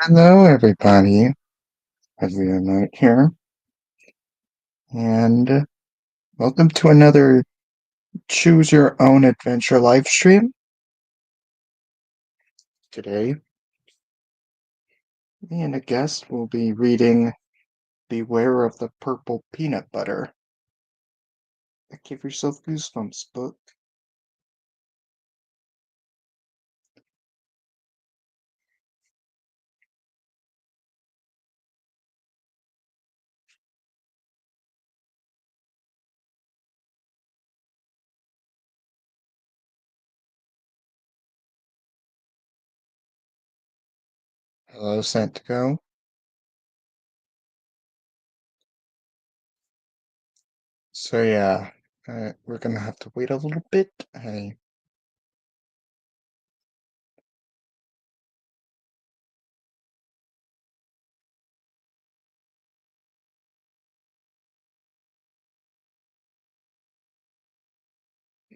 Hello, everybody. Every night here, and welcome to another Choose Your Own Adventure live stream. Today, me and a guest will be reading Beware of the Purple Peanut Butter. A Give Yourself Goosebumps book. Hello, Santiago. So yeah, we're gonna have to wait a little bit.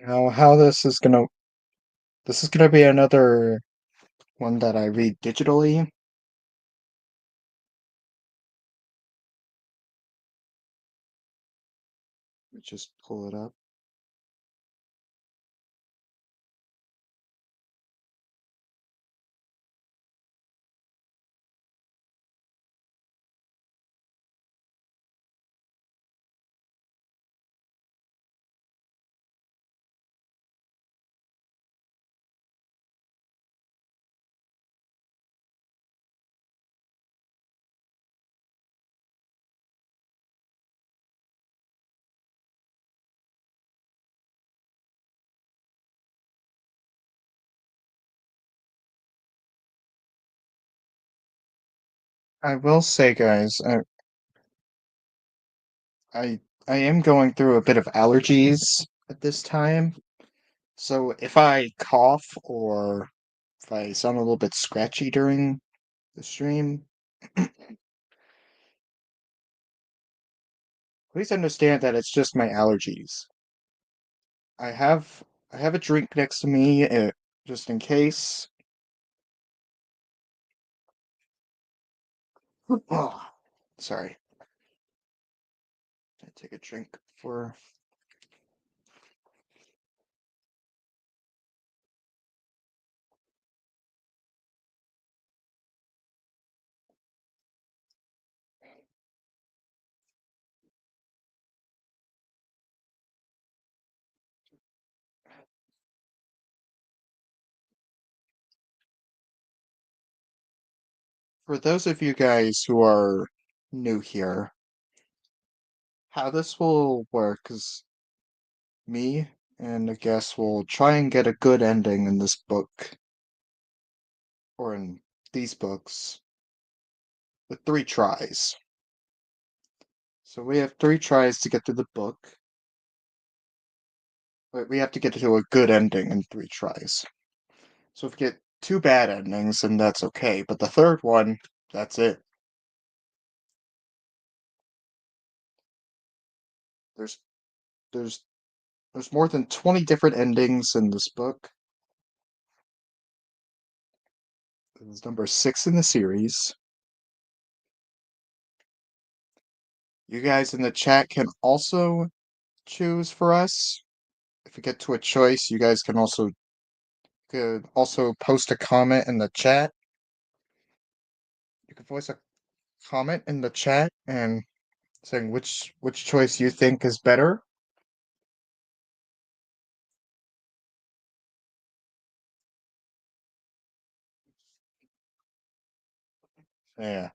How this is gonna be another one that I read digitally. Let me just pull it up. I will say, guys, I I am going through a bit of allergies at this time, so if I cough or if I sound a little bit scratchy during the stream, please understand that it's just my allergies. I have I have a drink next to me, just in case. Oh, sorry. I take a drink for those of you guys who are new here. How this will work is me and a guest will try and get a good ending in this book, or in these books, with 3 tries. So we have 3 tries to get through the book, but we have to get to a good ending in 3 tries. So if we get 2 bad endings, then that's okay, but the third one, that's it. There's there's there's more than 20 different endings in this book. It's number 6 in the series. You guys in the chat can also choose for us. If we get to a choice, you guys can also post a comment in the chat. You can voice a comment in the chat and saying which choice you think is better. Yeah.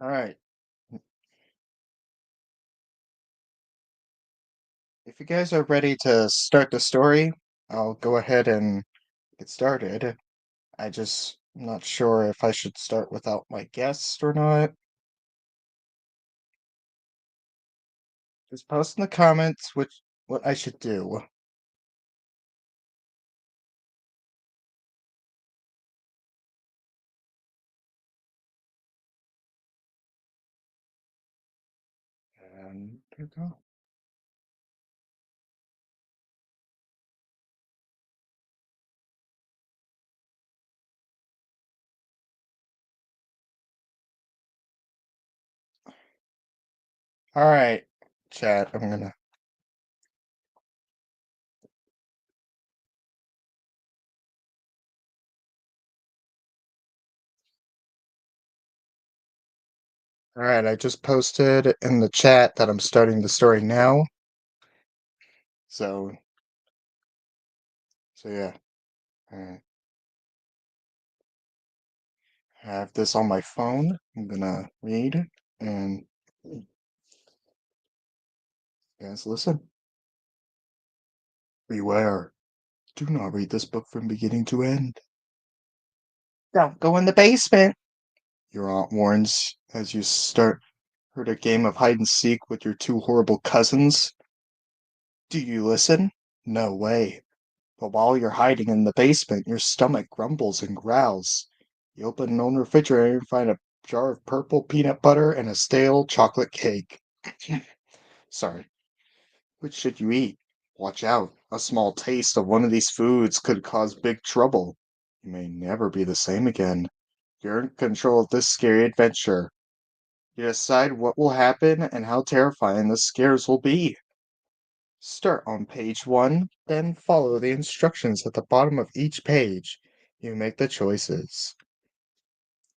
All right. If you guys are ready to start the story, I'll go ahead and get started. I just not sure if I should start without my guest or not. Just post in the comments which what I should do. And there we go. All right, chat. All right, I just posted in the chat that I'm starting the story now. So, so yeah. All right. I have this on my phone. I'm gonna read and you guys listen. Beware. Do not read this book from beginning to end. Don't go in the basement, your aunt warns as you start a game of hide and seek with your two horrible cousins. Do you listen? No way. But while you're hiding in the basement, your stomach grumbles and growls. You open an old refrigerator and find a jar of purple peanut butter and a stale chocolate cake. Sorry. Which should you eat? Watch out. A small taste of one of these foods could cause big trouble. You may never be the same again. You're in control of this scary adventure. You decide what will happen and how terrifying the scares will be. Start on page 1, then follow the instructions at the bottom of each page. You make the choices.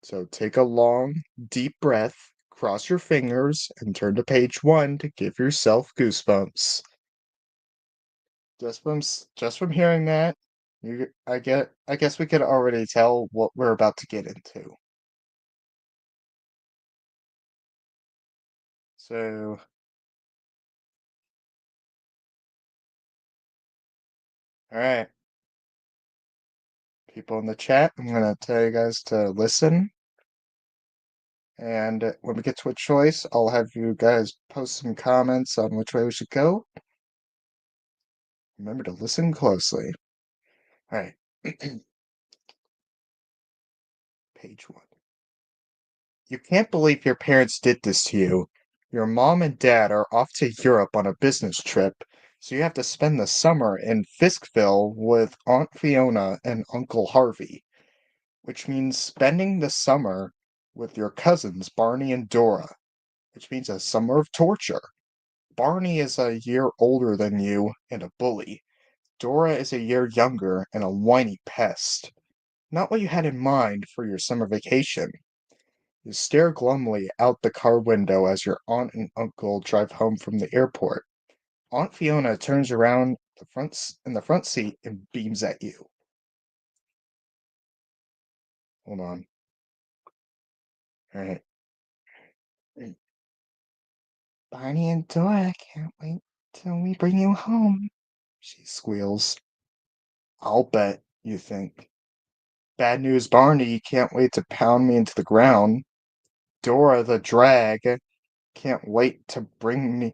So take a long, deep breath, cross your fingers, and turn to page 1 to give yourself goosebumps. Just from hearing that, I guess we could already tell what we're about to get into. So, all right, people in the chat, I'm gonna tell you guys to listen, and when we get to a choice, I'll have you guys post some comments on which way we should go. Remember to listen closely. All right, page 1. You can't believe your parents did this to you. Your mom and dad are off to Europe on a business trip, so you have to spend the summer in Fiskville with Aunt Fiona and Uncle Harvey, which means spending the summer with your cousins Barney and Dora, which means a summer of torture. Barney is a year older than you and a bully. Dora is a year younger and a whiny pest. Not what you had in mind for your summer vacation. You stare glumly out the car window as your aunt and uncle drive home from the airport. Aunt Fiona turns around in the front seat and beams at you. Hold on. All right. Barney and Dora can't wait till we bring you home, she squeals. I'll bet, you think. Bad news, Barney can't wait to pound me into the ground. Dora the drag can't wait to bring me.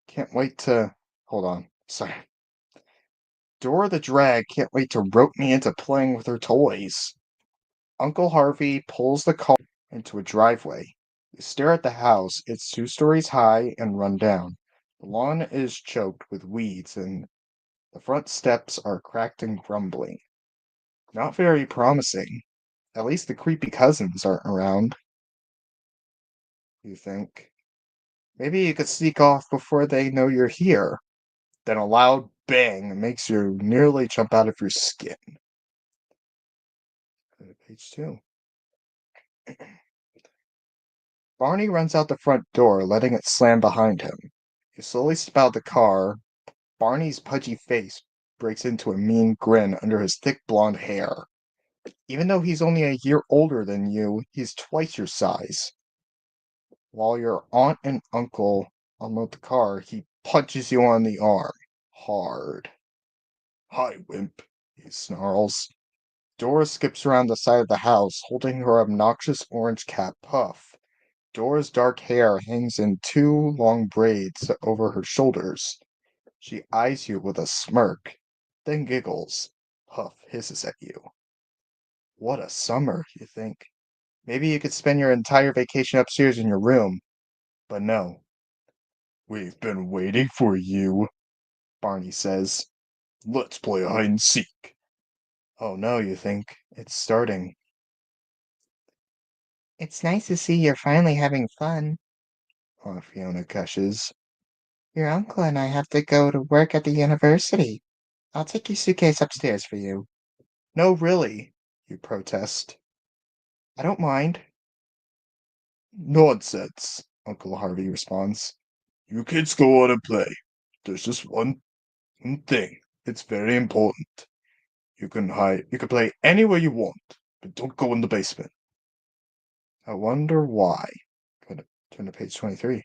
Can't wait to. Hold on. Sorry. Dora the drag can't wait to rope me into playing with her toys. Uncle Harvey pulls the car into a driveway. You stare at the house. It's 2 stories high and run down. The lawn is choked with weeds and the front steps are cracked and crumbling. Not very promising. At least the creepy cousins aren't around, you think. Maybe you could sneak off before they know you're here. Then a loud bang makes you nearly jump out of your skin. Go to page 2. Barney runs out the front door, letting it slam behind him. You slowly step out the car. Barney's pudgy face breaks into a mean grin under his thick blonde hair. Even though he's only a year older than you, he's twice your size. While your aunt and uncle unload the car, he punches you on the arm. Hard. Hi, wimp, he snarls. Dora skips around the side of the house, holding her obnoxious orange cat Puff. Dora's dark hair hangs in two long braids over her shoulders. She eyes you with a smirk, then giggles. Puff hisses at you. What a summer, you think. Maybe you could spend your entire vacation upstairs in your room. But no. We've been waiting for you, Barney says. Let's play hide and seek. Oh no, you think. It's starting. It's nice to see you're finally having fun, Aunt Fiona gushes. Your uncle and I have to go to work at the university. I'll take your suitcase upstairs for you. No, really, you protest. I don't mind. Nonsense, Uncle Harvey responds. You kids go on and play. There's just one thing. It's very important. You can play anywhere you want, but don't go in the basement. I wonder why. Turn to page 23.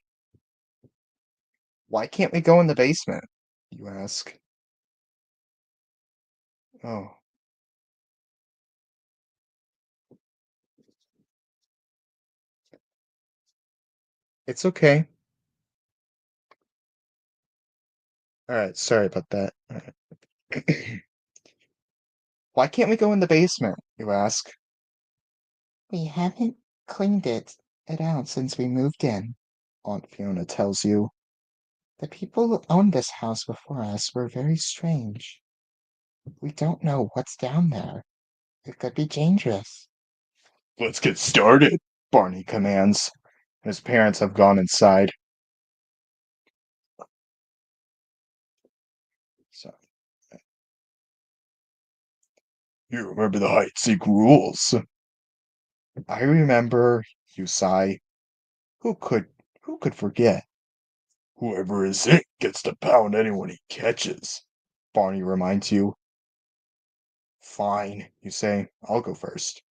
Why can't we go in the basement? You ask. Oh, it's okay. Alright, sorry about that. Alright. Why can't we go in the basement? You ask. We haven't cleaned it out since we moved in, Aunt Fiona tells you. The people who owned this house before us were very strange. We don't know what's down there. It could be dangerous. Let's get started, Barney commands. His parents have gone inside. So, you remember the hide and seek rules? I remember, you sigh. Who could who could forget? Whoever is it gets to pound anyone he catches, Barney reminds you. Fine, you say. I'll go first.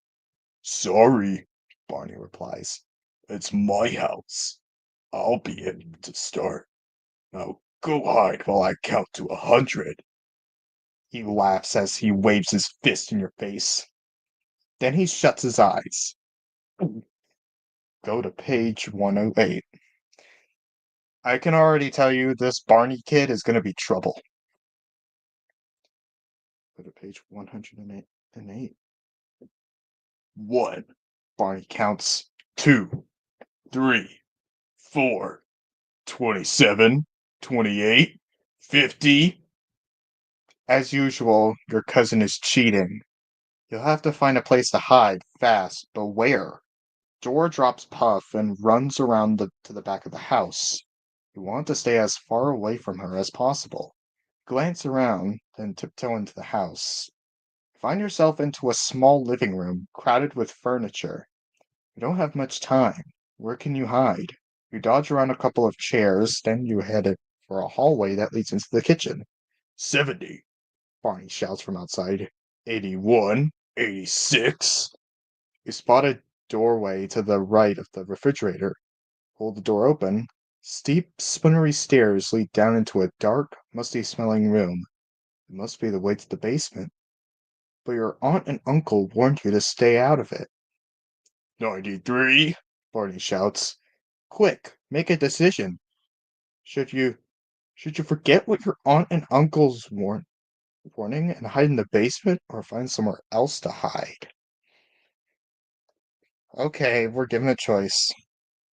Sorry, Barney replies. It's my house. I'll be it to start. Now go hide while I count to 100. He laughs as he waves his fist in your face. Then he shuts his eyes. Go to page 108. I can already tell you this Barney kid is going to be trouble. Go to page 108. 1. Barney counts. 2, 3, 4, 27, 28, 50. As usual, your cousin is cheating. You'll have to find a place to hide fast, but where? Dora drops Puff and runs around to the back of the house. You want to stay as far away from her as possible. Glance around, then tiptoe into the house. Find yourself into a small living room crowded with furniture. You don't have much time. Where can you hide? You dodge around a couple of chairs, then you head for a hallway that leads into the kitchen. 70, Barney shouts from outside. 81, 86. You spot a doorway to the right of the refrigerator. Hold the door open. Steep, splintery stairs lead down into a dark, musty-smelling room. It must be the way to the basement. But your aunt and uncle warned you to stay out of it. 93, Barney shouts. Quick, make a decision. Should you should you forget what your aunt and uncle's warning and hide in the basement or find somewhere else to hide? Okay, we're given a choice.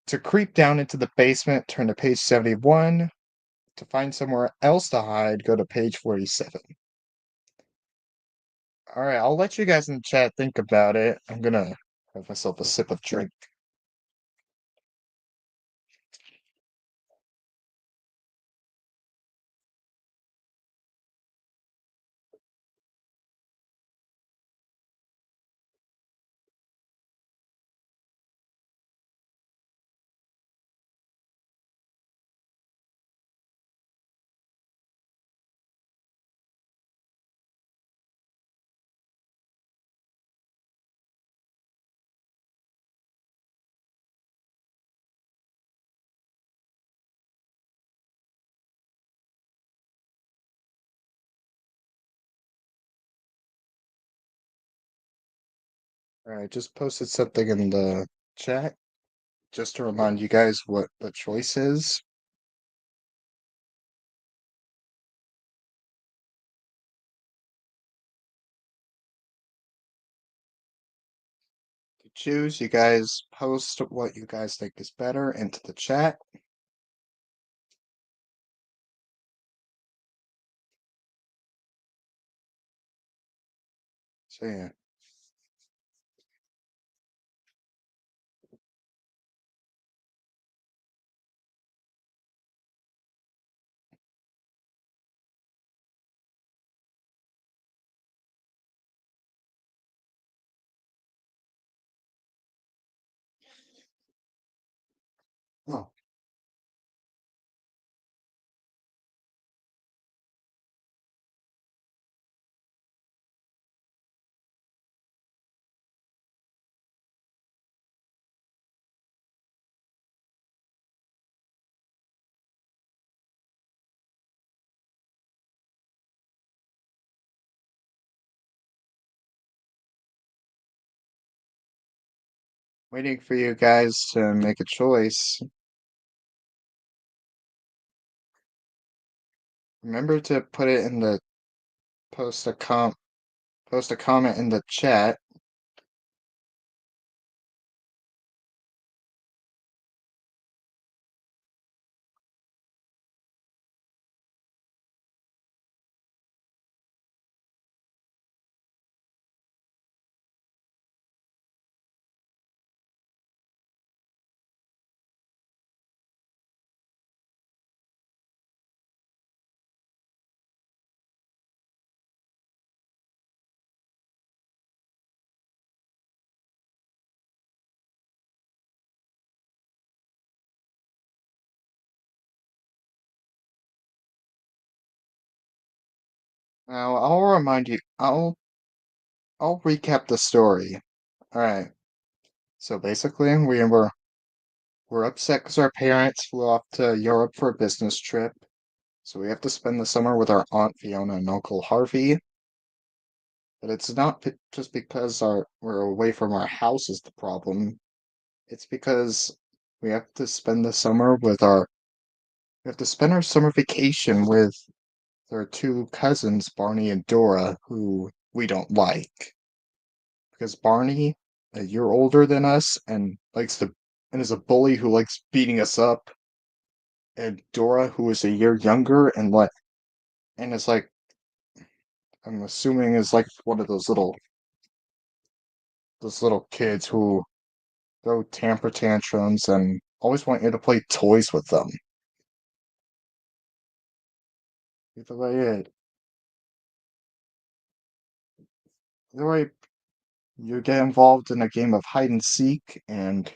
To creep down into the basement, turn to page 71. To find somewhere else to hide, go to page 47. Alright, I'll let you guys in the chat think about it. I'm gonna have myself a sip of drink. Alright, just posted something in the chat just to remind you guys what the choice is. To choose, you guys post what you guys think is better into the chat. So yeah. Oh, waiting for you guys to make a choice. Remember to put it in the post a comment in the chat. Now I'll remind you I'll recap the story. Alright. So basically we're upset because our parents flew off to Europe for a business trip. So we have to spend the summer with our Aunt Fiona and Uncle Harvey. But it's not just because we're away from our house is the problem. It's because we have to spend the summer with we have to spend our summer vacation with their two cousins, Barney and Dora, who we don't like. Because Barney, a year older than us, and is a bully who likes beating us up, and Dora, who is a year younger and is like I'm assuming is like one of those little kids who throw temper tantrums and always want you to play toys with them. Either way, either way, you get involved in a game of hide and seek, and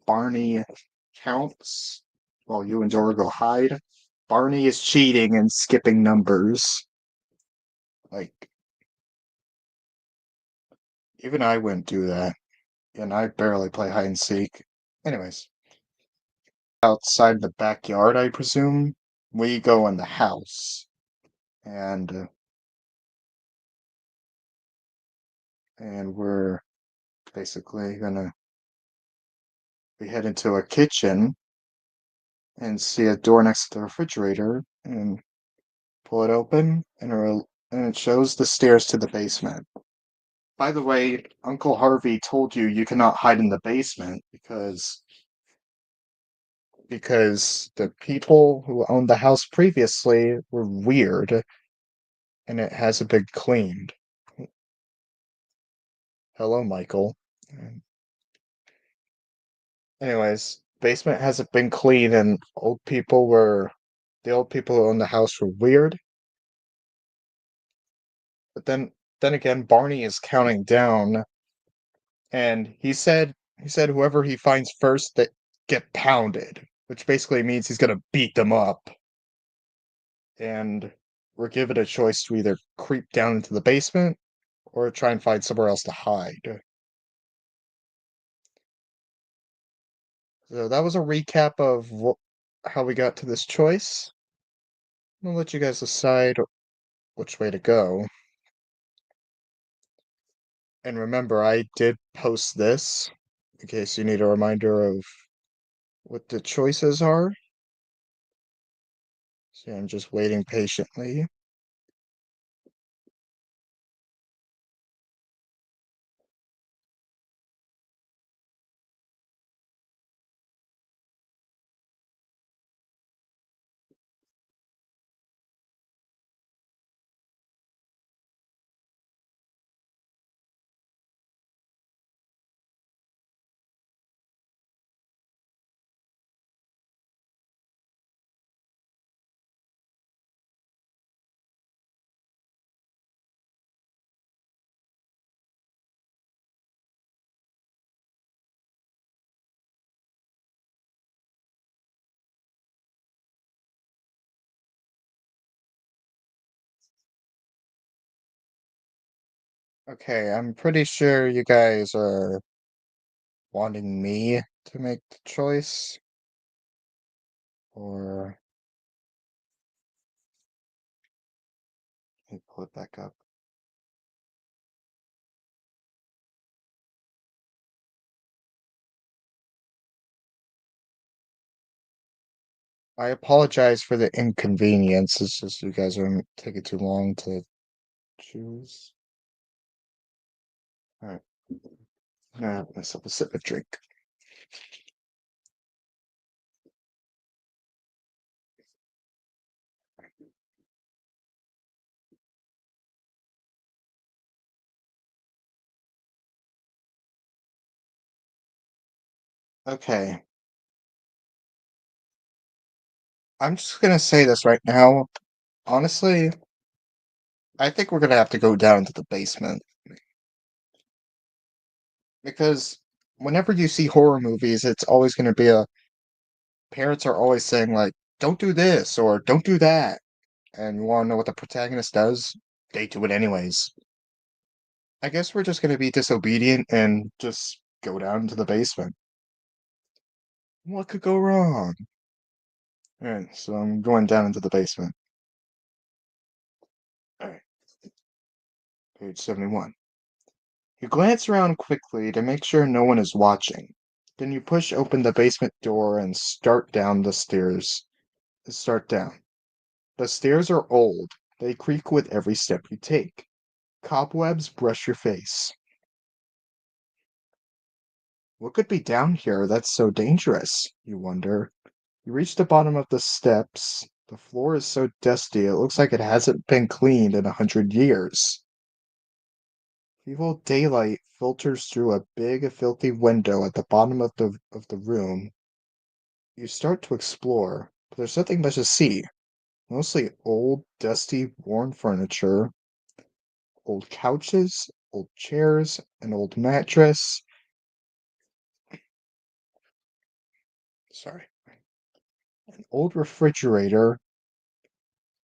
Barney counts while you and Dora go hide. Barney is cheating and skipping numbers. Like, even I wouldn't do that, and I barely play hide and seek. Anyways, outside the backyard, I presume, we go in the house, and we're basically gonna we head into a kitchen and see a door next to the refrigerator and pull it open and it shows the stairs to the basement. By the way, Uncle Harvey told you cannot hide in the basement because the people who owned the house previously were weird and it hasn't been cleaned. Hello, Michael. Anyways, basement hasn't been cleaned and the old people who owned the house were weird. But then again, Barney is counting down and he said whoever he finds first that get pounded, which basically means he's gonna beat them up. And we're given a choice to either creep down into the basement or try and find somewhere else to hide. So that was a recap of how we got to this choice. I'll let you guys decide which way to go. And remember, I did post this in case you need a reminder of what the choices are. So I'm just waiting patiently. Okay, I'm pretty sure you guys are wanting me to make the choice, or let me pull it back up. I apologize for the inconvenience. It's just you guys are taking too long to choose. All right, I'm gonna have myself a sip of drink. Okay, I'm just gonna say this right now. Honestly, I think we're gonna have to go down to the basement because whenever you see horror movies, it's always gonna be a parents are always saying like, "Don't do this" or "Don't do that," and you want to know what the protagonist does? They do it anyways. I guess we're just gonna be disobedient and just go down to the basement. What could go wrong? Alright, so I'm going down into the basement. Alright, page 71. You glance around quickly to make sure no one is watching. Then you push open the basement door and start down the stairs. Start down. The stairs are old. They creak with every step you take. Cobwebs brush your face. What could be down here that's so dangerous? You wonder. You reach the bottom of the steps. The floor is so dusty it looks like it hasn't been cleaned in 100 years. Evil daylight filters through a big, filthy window at the bottom of the room. You start to explore, but there's nothing much to see. Mostly old, dusty, worn furniture, old couches, old chairs, an old mattress. Sorry, an old refrigerator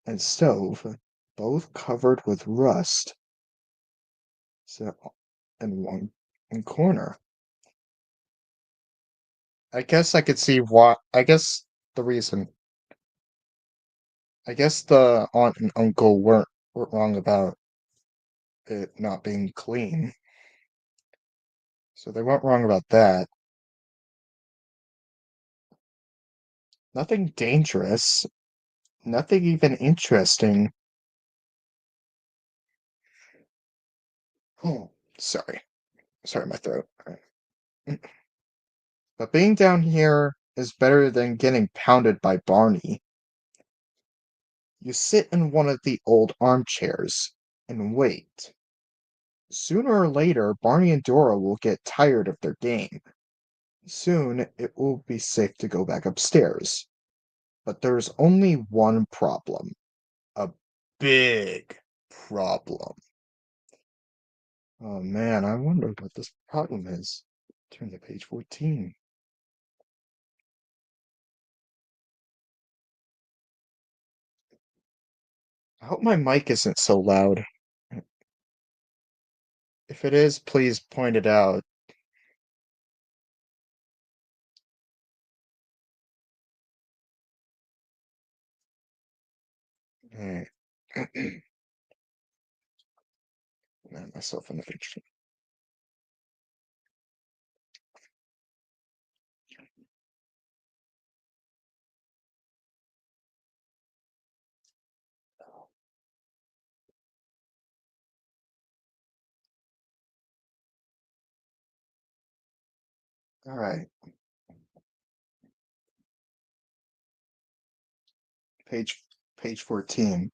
and stove, both covered with rust. So, in one corner. I guess I could see why. I guess the reason. I guess the aunt and uncle weren't wrong about it not being clean. So they weren't wrong about that. Nothing dangerous. Nothing even interesting. Oh, sorry. Sorry, my throat. Mm. But being down here is better than getting pounded by Barney. You sit in one of the old armchairs and wait. Sooner or later, Barney and Dora will get tired of their game. Soon, it will be safe to go back upstairs. But there's only one problem. A big problem. Oh man, I wonder what this problem is. Turn to page 14. I hope my mic isn't so loud. If it is, please point it out. Alright. Man, myself in the picture. All right, page page 14.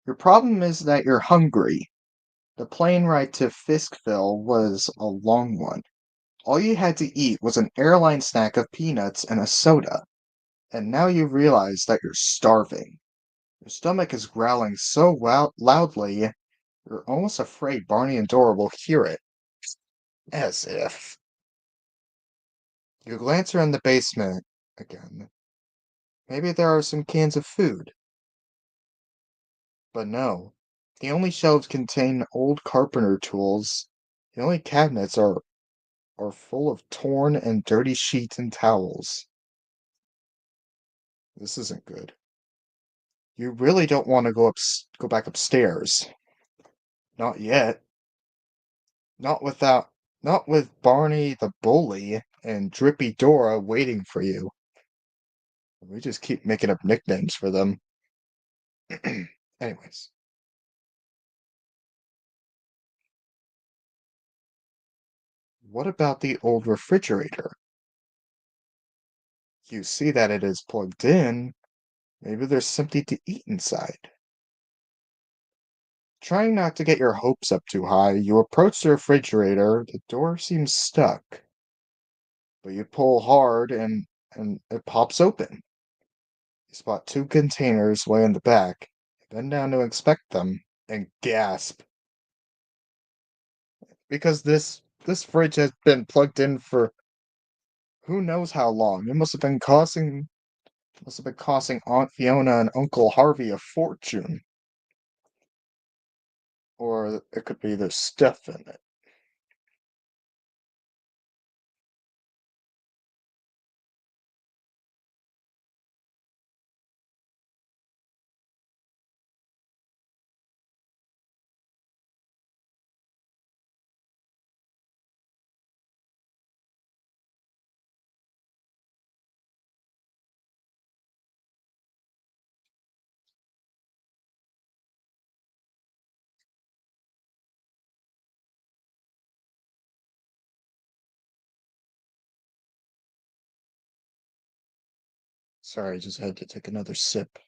Your problem is that you're hungry. The plane ride to Fiskville was a long one. All you had to eat was an airline snack of peanuts and a soda, and now you realize that you're starving. Your stomach is growling so loudly, you're almost afraid Barney and Dora will hear it. As if. You glance around the basement again. Maybe there are some cans of food. But no. The only shelves contain old carpenter tools. The only cabinets are full of torn and dirty sheets and towels. This isn't good. You really don't want to go back upstairs. Not yet. Not without not with Barney the bully and Drippy Dora waiting for you. We just keep making up nicknames for them. Anyways, what about the old refrigerator? You see that it is plugged in. Maybe there's something to eat inside. Trying not to get your hopes up too high, you approach the refrigerator. The door seems stuck, but you pull hard and it pops open. You spot two containers way in the back. You bend down to inspect them and gasp because this fridge has been plugged in for who knows how long. It must have been costing Aunt Fiona and Uncle Harvey a fortune. Or it could be there's stuff in it. Sorry, I just had to take another sip.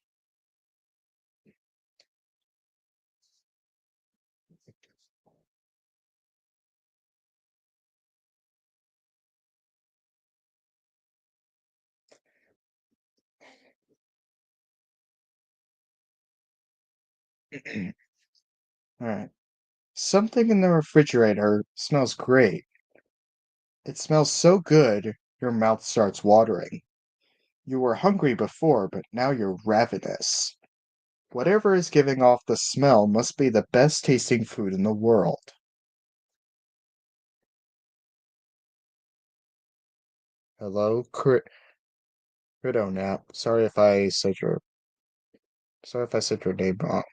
Alright. Something in the refrigerator smells great. It smells so good, your mouth starts watering. You were hungry before, but now you're ravenous. Whatever is giving off the smell must be the best tasting food in the world. Hello, Crido Nap. Sorry if I said your name wrong.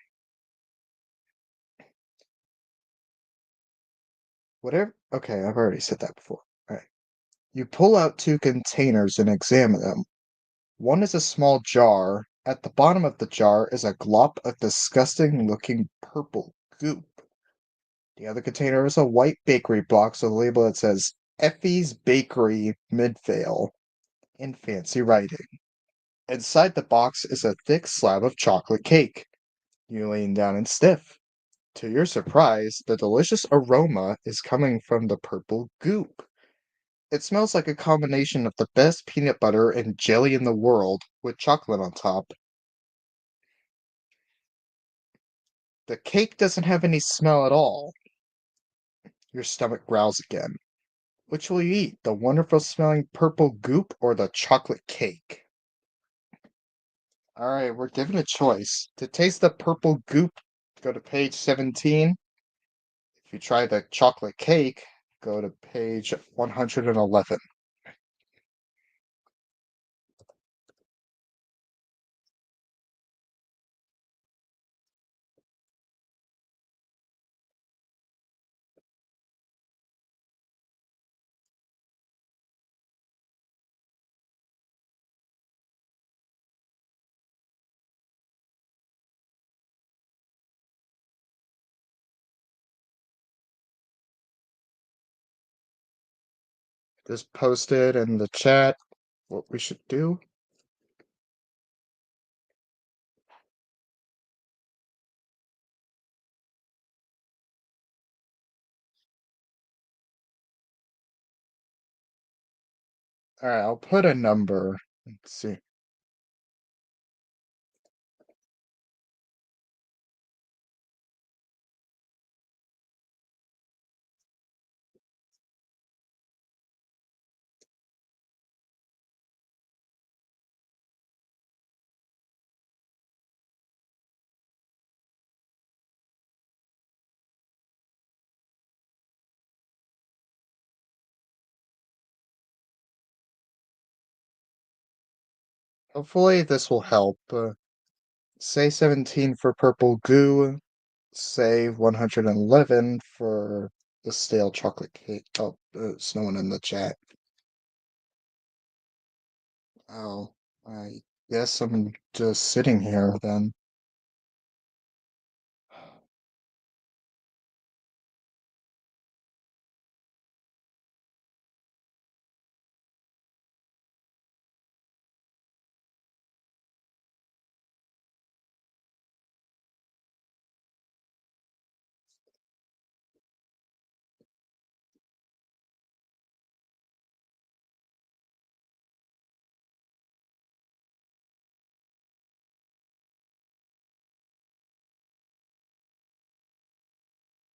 Whatever. Okay, I've already said that before. Alright. You pull out two containers and examine them. One is a small jar. At the bottom of the jar is a glop of disgusting looking purple goop. The other container is a white bakery box with a label that says Effie's Bakery Midvale in fancy writing. Inside the box is a thick slab of chocolate cake. You lean down and sniff. To your surprise, the delicious aroma is coming from the purple goop. It smells like a combination of the best peanut butter and jelly in the world with chocolate on top. The cake doesn't have any smell at all. Your stomach growls again. Which will you eat, the wonderful smelling purple goop or the chocolate cake? Alright, we're given a choice. To taste the purple goop, go to page 17. If you try the chocolate cake, go to page 111. just posted in the chat what we should do. All right, I'll put a number. Let's see. Hopefully this will help. Say 17 for purple goo. Say 111 for the stale chocolate cake. Oh, there's no one in the chat. Oh, I guess I'm just sitting here then.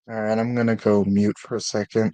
Alright, I'm gonna go mute for a second.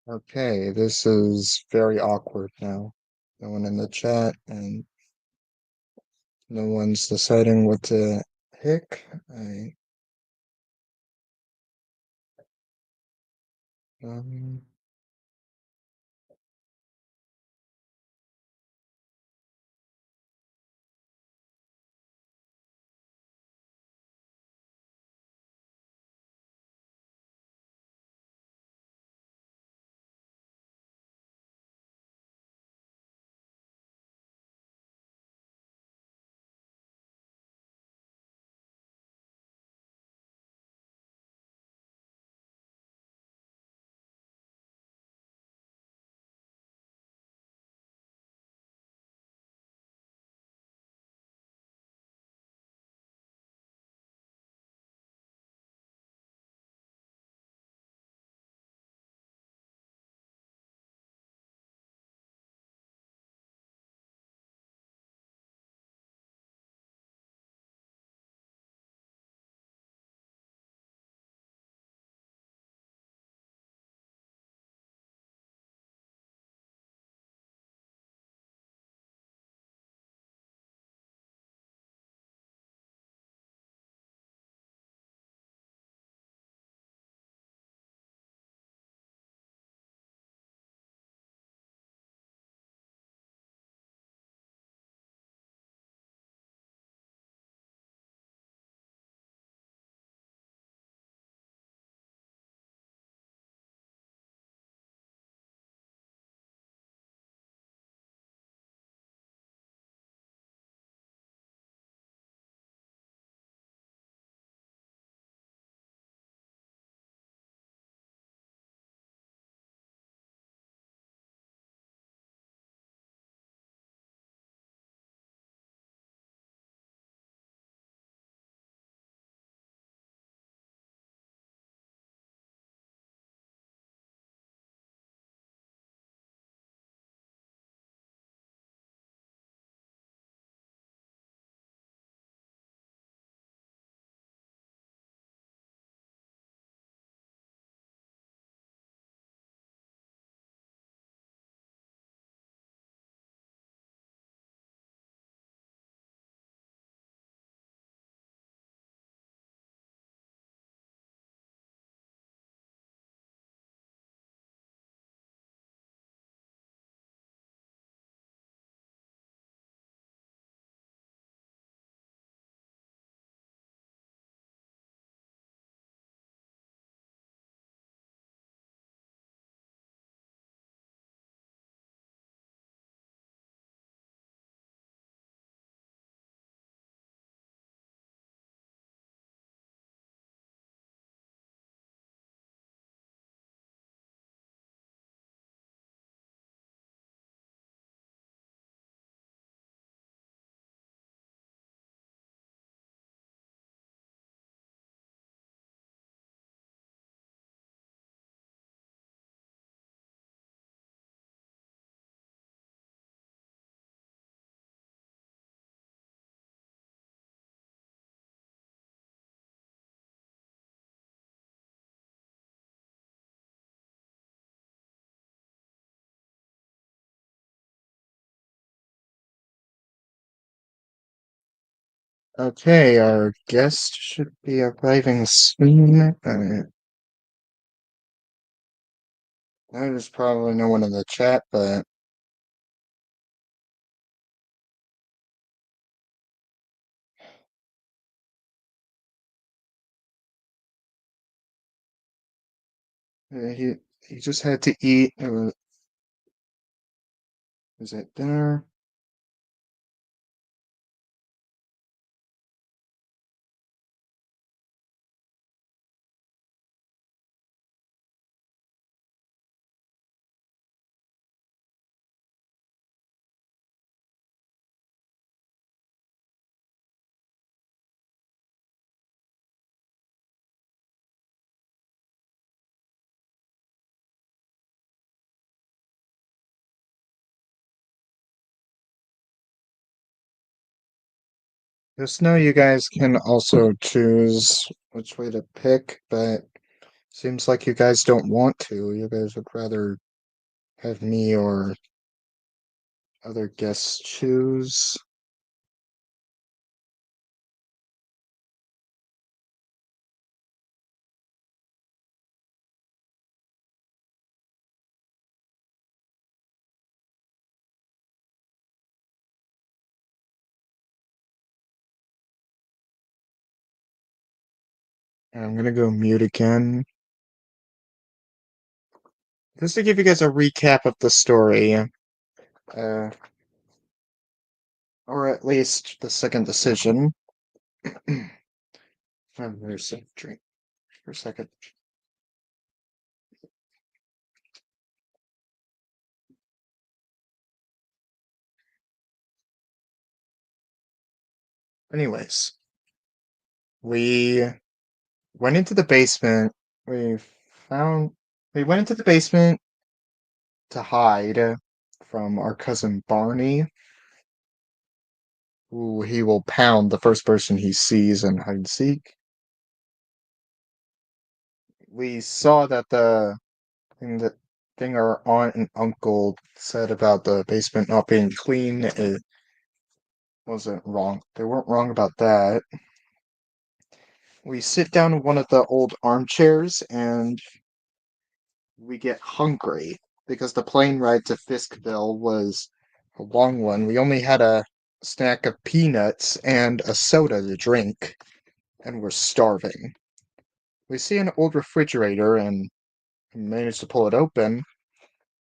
Okay, this is very awkward now. No one in the chat, and no one's deciding what to pick. Um, Okay, our guest should be arriving soon. There's probably no one in the chat, but he just had to eat. Was it dinner? Just know you guys can also choose which way to pick, but seems like you guys don't want to. You guys would rather have me or other guests choose. I'm gonna go mute again. Just to give you guys a recap of the story, or at least the second decision. There's a drink for a second. Anyways, we went into the basement. We found we went into the basement to hide from our cousin Barney, who he will pound the first person he sees in hide and seek. We saw that the thing our aunt and uncle said about the basement not being clean, it wasn't wrong. They weren't wrong about that. We sit down in one of the old armchairs and we get hungry because the plane ride to Fiskville was a long one. We only had a snack of peanuts and a soda to drink, and we're starving. We see an old refrigerator and manage to pull it open,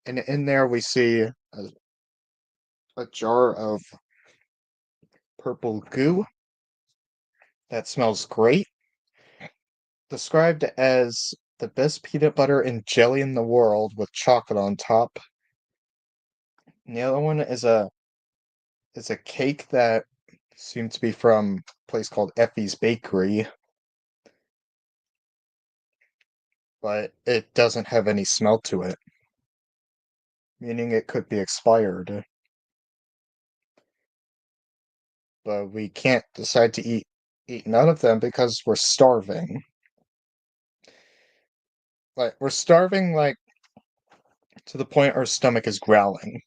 and in there we see a jar of purple goo that smells great, described as the best peanut butter and jelly in the world with chocolate on top. And the other one is a cake that seemed to be from a place called Effie's Bakery, but it doesn't have any smell to it, meaning it could be expired. But we can't decide to eat none of them because we're starving. Like we're starving like to the point our stomach is growling.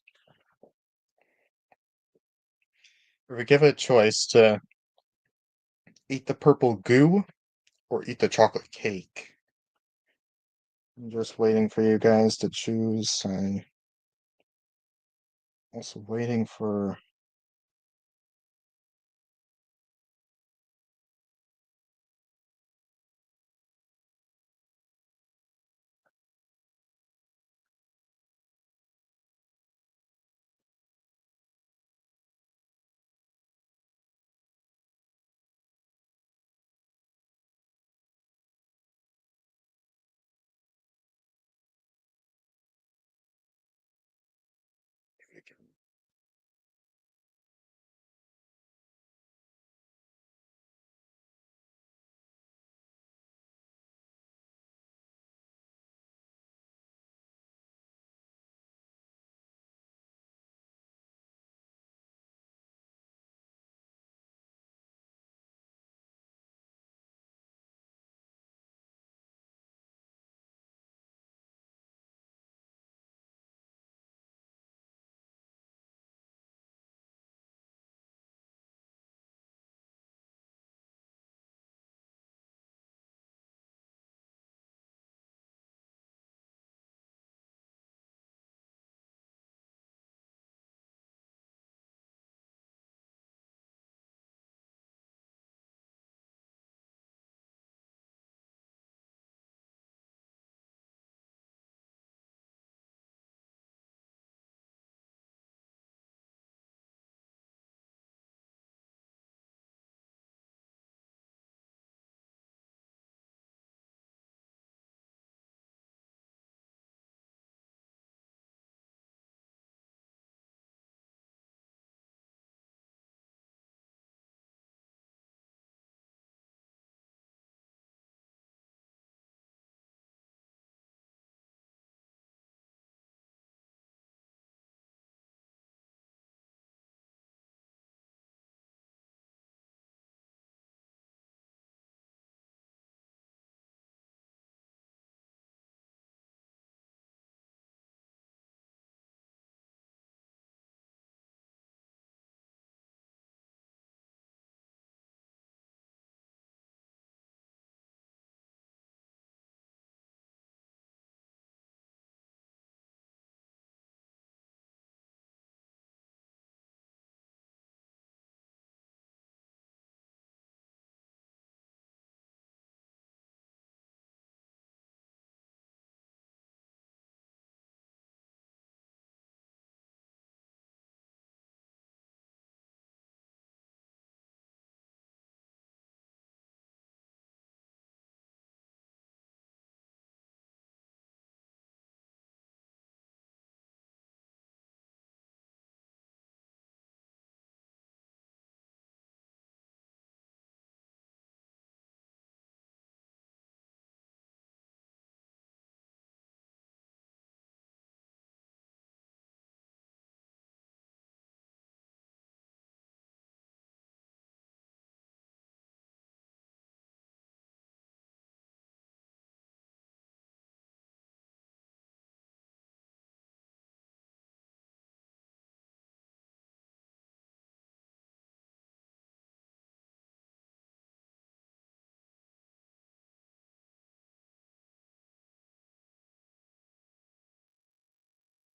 If we give it a choice to eat the purple goo or eat the chocolate cake. I'm just waiting for you guys to choose. I'm also waiting for.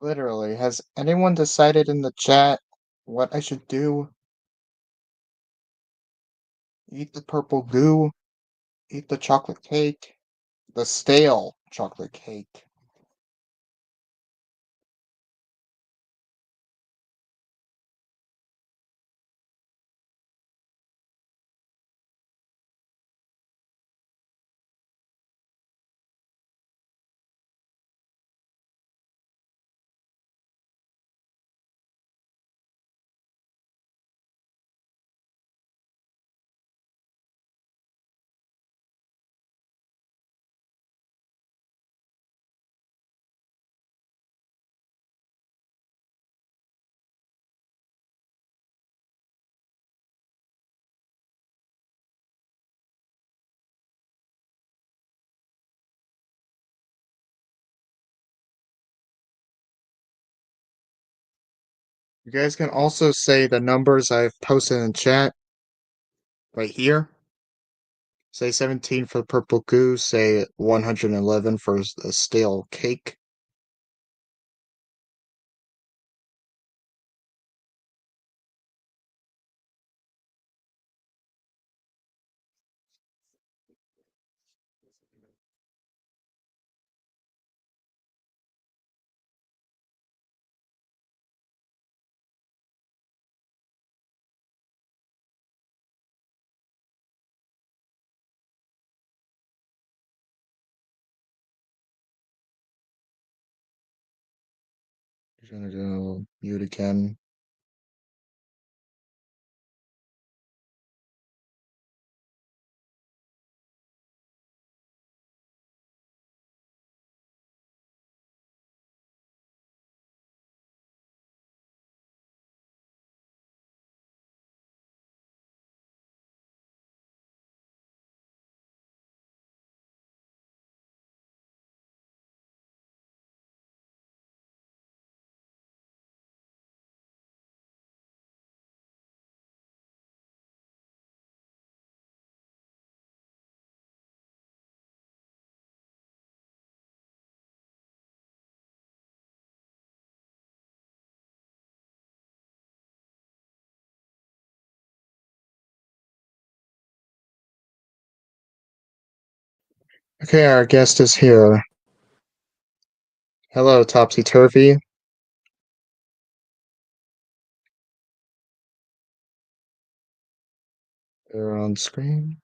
Literally, has anyone decided in the chat what I should do? Eat the purple goo? Eat the chocolate cake? The stale chocolate cake? You guys can also say the numbers I've posted in chat right here. Say 17 for the purple goo, say 111 for the stale cake. You're gonna go mute again. Okay, our guest is here. Hello, Topsy Turvy. They're on screen.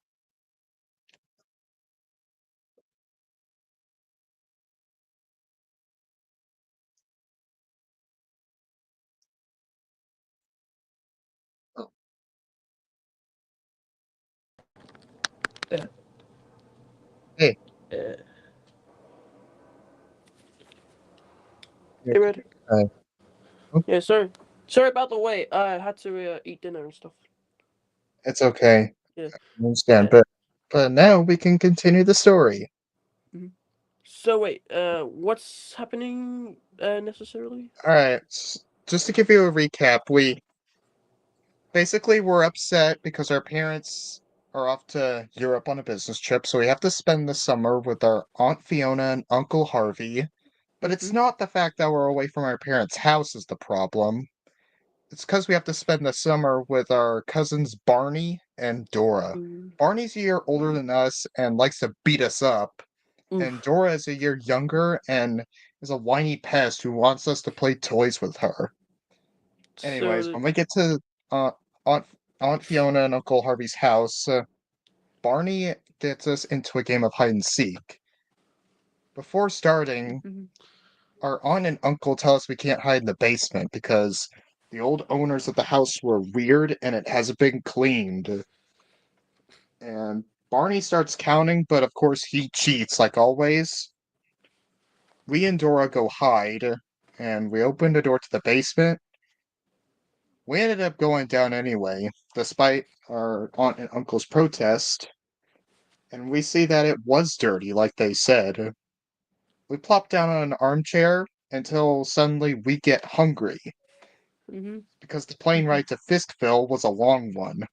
Oh, Yeah. hey, Yeah. yeah, Hey, Reddy. oh, Yeah, sorry. Sorry about the wait. I had to eat dinner and stuff. it's okay. Yeah. I understand, Uh, but now we can continue the story. mhm. So wait. What's happening? Necessarily? All right, just to give you a recap, we basically we're upset because our parents are off to Europe on a business trip, so we have to spend the summer with our Aunt Fiona and Uncle Harvey. But it's Mm-hmm. not the fact that we're away from our parents' house is the problem. It's because we have to spend the summer with our cousins Barney and Dora. Mm. Barney's a year older than us and likes to beat us up, and Oof. Dora is a year younger and is a whiny pest who wants us to play toys with her. So Anyways, when we get to uh, Aunt Aunt Fiona and Uncle Harvey's house, Barney gets us into a game of hide and seek. Before starting, mhm. our aunt and uncle tell us we can't hide in the basement because the old owners of the house were weird and it hasn't been cleaned. And Barney starts counting, but of course he cheats like always. We and Dora go hide, and we open the door to the basement. We ended up going down anyway, despite our aunt and uncle's protest, and we see that it was dirty, like they said. We plop down on an armchair until suddenly we get hungry, Mhm. because the plane Mhm. ride to Fiskville was a long one.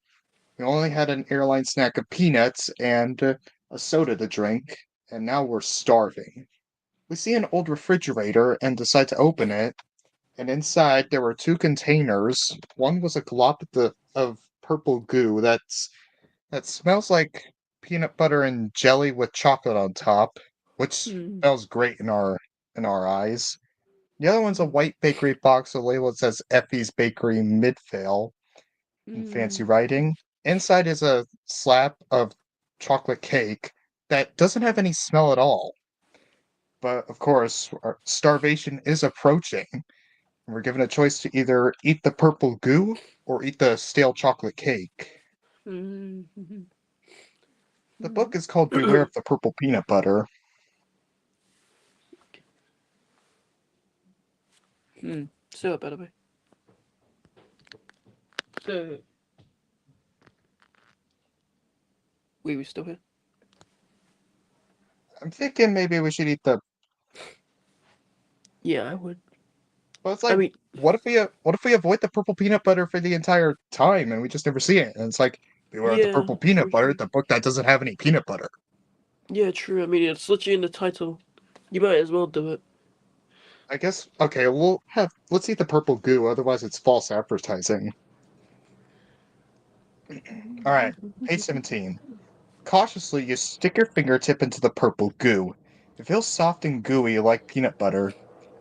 We only had an airline snack of peanuts and a soda to drink, and now we're starving. We see an old refrigerator and decide to open it, and inside there were two containers. One was a glob of purple goo that smells like peanut butter and jelly with chocolate on top, which Hmm. smells great in our eyes. The other one's a white bakery box with a label that says Effie's Bakery Midvale in Hmm. fancy writing. Inside is a slab of chocolate cake that doesn't have any smell at all. But of course, our starvation is approaching. We're given a choice to either eat the purple goo or eat the stale chocolate cake. Hmm. The book is called Beware of the Purple Peanut Butter. Hmm. So by the way. So we still here? I'm thinking maybe we should eat the. Yeah, I would. Well, it's I like, mean, what if we avoid the purple peanut butter for the entire time and we just never see it? And it's like, beware of the yeah, purple peanut butter, true. the book that doesn't have any peanut butter. Yeah, true. I mean, it's literally in the title. You might as well do it. I guess okay, let's eat the purple goo, otherwise it's false advertising. All right, page 17. Cautiously, you stick your fingertip into the purple goo. It feels soft and gooey like peanut butter.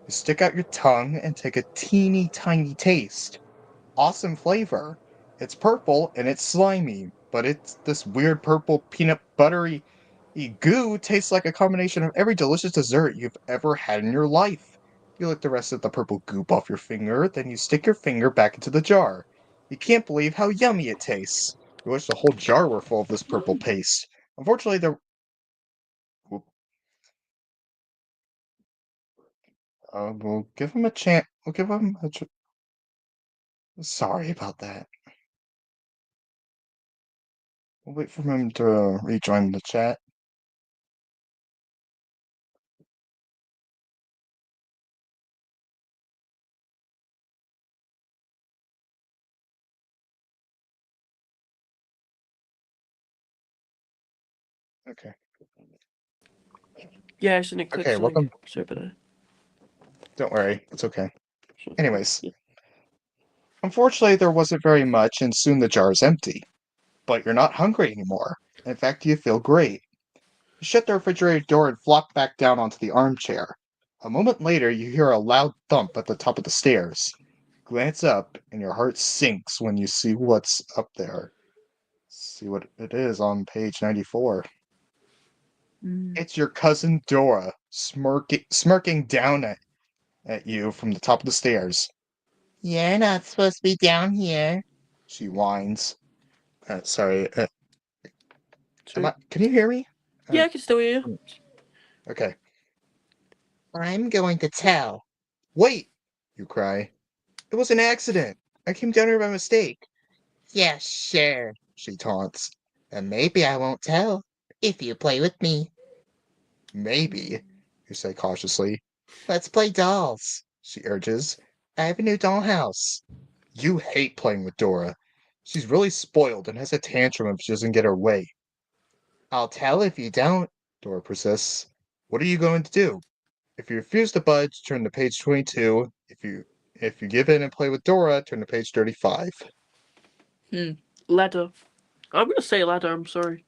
You stick out your tongue and take a teeny tiny taste. Awesome flavor. It's purple and it's slimy, but it's this weird purple peanut buttery goo tastes like a combination of every delicious dessert you've ever had in your life. You lick the rest of the purple goop off your finger, then you stick your finger back into the jar. You can't believe how yummy it tastes. You wish the whole jar were full of this purple paste. Unfortunately, we'll give him a chance. We'll give him a. Sorry about that. We'll wait for him to rejoin the chat. Okay. Yeah, I accidentally clicked Okay, something. welcome. Sorry about that. Don't worry, it's okay. So, Anyways, yeah. unfortunately, there wasn't very much, and soon the jar is empty. But you're not hungry anymore. In fact, you feel great. You shut the refrigerator door and flop back down onto the armchair. A moment later, you hear a loud thump at the top of the stairs. Glance up, and your heart sinks when you see what's up there. See what it is on page 94. Mm. It's your cousin Dora, smirking down at you from the top of the stairs. You're not supposed to be down here, she whines. Sorry, Sorry. can you hear me? Uh, Yeah, I can still hear you. okay. I'm going to tell. Wait, you cry. It was an accident. I came down here by mistake. Yeah, sure, she taunts. And maybe I won't tell if you play with me. Maybe, you say cautiously. Let's play dolls, she urges. I have a new dollhouse. You hate playing with Dora. She's really spoiled and has a tantrum if she doesn't get her way. I'll tell if you don't, Dora persists. What are you going to do? If you refuse to budge, turn to page 22. If you give in and play with Dora, turn to page 35. Hmm. Ladder. I'm gonna say ladder. I'm sorry.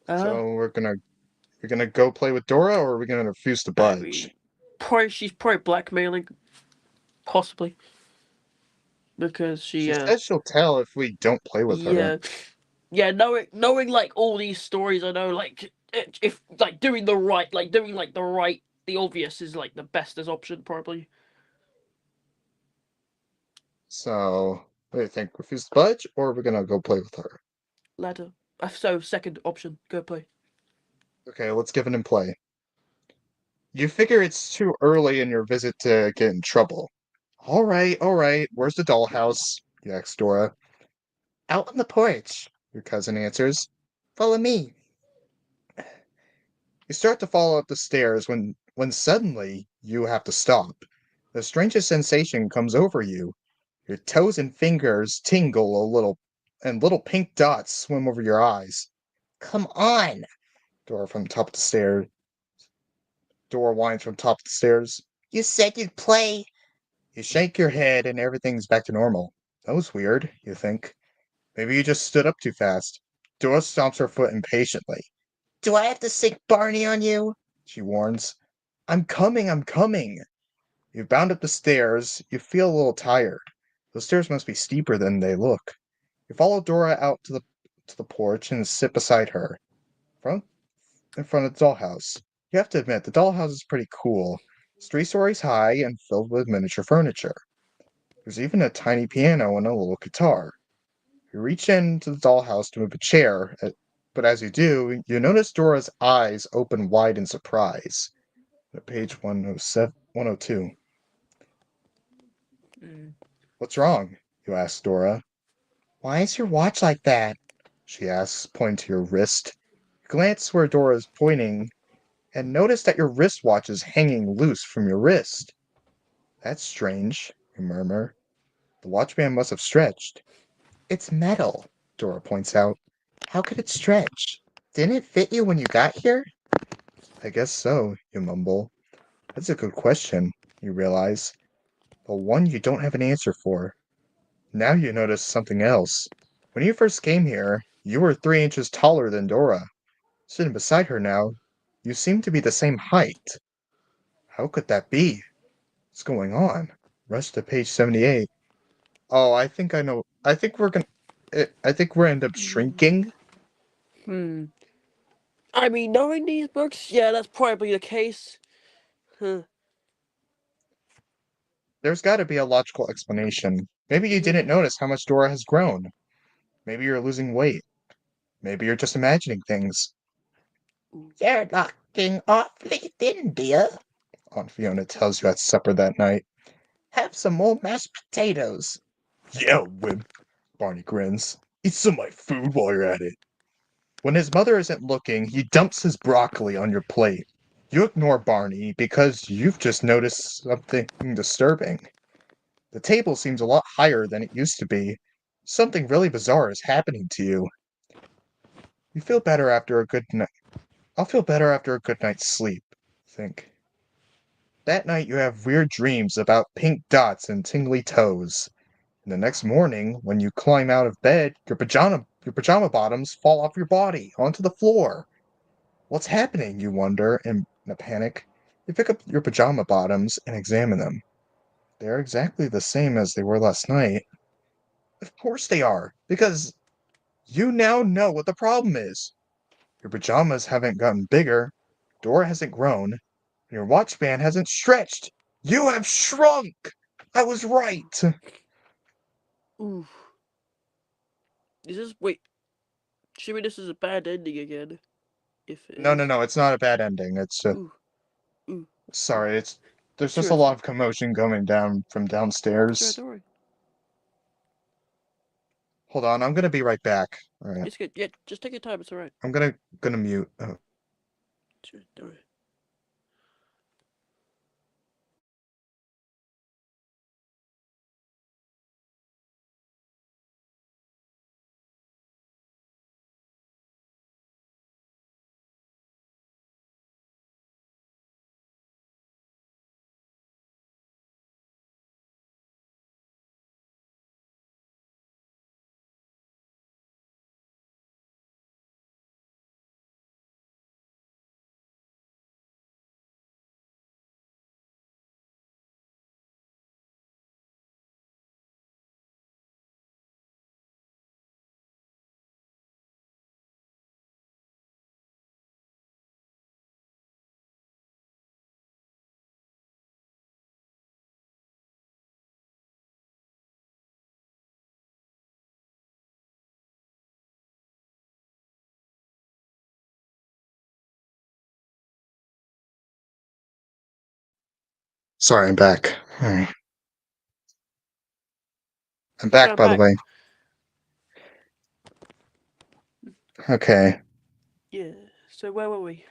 Uh, So we're gonna go play with Dora, or are we gonna refuse to I budge? mean, probably she's probably blackmailing, possibly because She says she'll tell if we don't play with her. yeah, yeah. Knowing like all these stories, I know like if like doing like the right, the obvious is like the bestest option probably. So what do you think? Refuse to budge, or are we gonna go play with her? Ladder. So second option, go play. Okay, let's give it in play. You figure it's too early in your visit to get in trouble. All right. Where's the dollhouse? You ask Dora. Out on the porch, your cousin answers. Follow me. You start to fall up the stairs when suddenly you have to stop. The strangest sensation comes over you. Your toes and fingers tingle a little, and little pink dots swim over your eyes. Come on, Dora from the top of the stairs. Dora whines from top of the stairs. You said you'd play. You shake your head and everything's back to normal. That was weird, you think. Maybe you just stood up too fast. Dora stomps her foot impatiently. Do I have to sink Barney on you? She warns. I'm coming, I'm coming. You bound up the stairs. You feel a little tired. The stairs must be steeper than they look. You follow Dora out to the porch and sit beside her, front in front of the dollhouse. You have to admit, the dollhouse is pretty cool. It's 3 stories high and filled with miniature furniture. There's even a tiny piano and a little guitar. You reach into the dollhouse to move a chair, but as you do, you notice Dora's eyes open wide in surprise. At page 107, 102. Mm. What's wrong? You ask Dora. Why is your watch like that? She asks, pointing to your wrist. You glance where Dora is pointing and notice that your wristwatch is hanging loose from your wrist. That's strange, you murmur. The watchband must have stretched. It's metal, Dora points out. How could it stretch? Didn't it fit you when you got here? I guess so, you mumble. That's a good question, you realize, but one you don't have an answer for. Now you notice something else. When you first came here, you were 3 inches taller than Dora. Sitting beside her now, you seem to be the same height. How could that be? What's going on? Rush to page 78. Oh, I think I know. I think we're end up shrinking. Hmm. I mean, knowing these books, yeah, that's probably the case. Huh. There's got to be a logical explanation. Maybe you didn't Yeah. notice how much Dora has grown. Maybe you're losing weight. Maybe you're just imagining things. You're looking awfully thin, dear, Aunt Fiona tells you at supper that night. Have some more mashed potatoes. Yeah, wimp, Barney grins. Eat some of my food while you're at it. When his mother isn't looking, he dumps his broccoli on your plate. You ignore Barney because you've just noticed something disturbing. The table seems a lot higher than it used to be. Something really bizarre is happening to you. You feel better after a good night. I'll feel better after a good night's sleep, think. That night you have weird dreams about pink dots and tingly toes. And the next morning, when you climb out of bed, your pajama bottoms fall off your body onto the floor. What's happening, you wonder, in a panic. You pick up your pajama bottoms and examine them. They are exactly the same as they were last night. Of course they are, because you now know what the problem is. Your pajamas haven't gotten bigger, Dora hasn't grown, and your watch band hasn't stretched. You have shrunk! I was right! Ooh. Is this wait? Surely this is a bad ending again. If it No, no, is. no, it's not a bad ending. It's Ooh. Ooh. Ooh. sorry, there's It's just a alright. lot of commotion coming down from It's alright. downstairs. Don't worry. Hold on, I'm gonna be right back. Alright. It's good. Yeah, just take your time. It's alright. I'm gonna mute. It's alright. Don't worry. Sorry, I'm back. Alright. I'm So back, I'm by the back. way. Okay, Yeah. So where were we?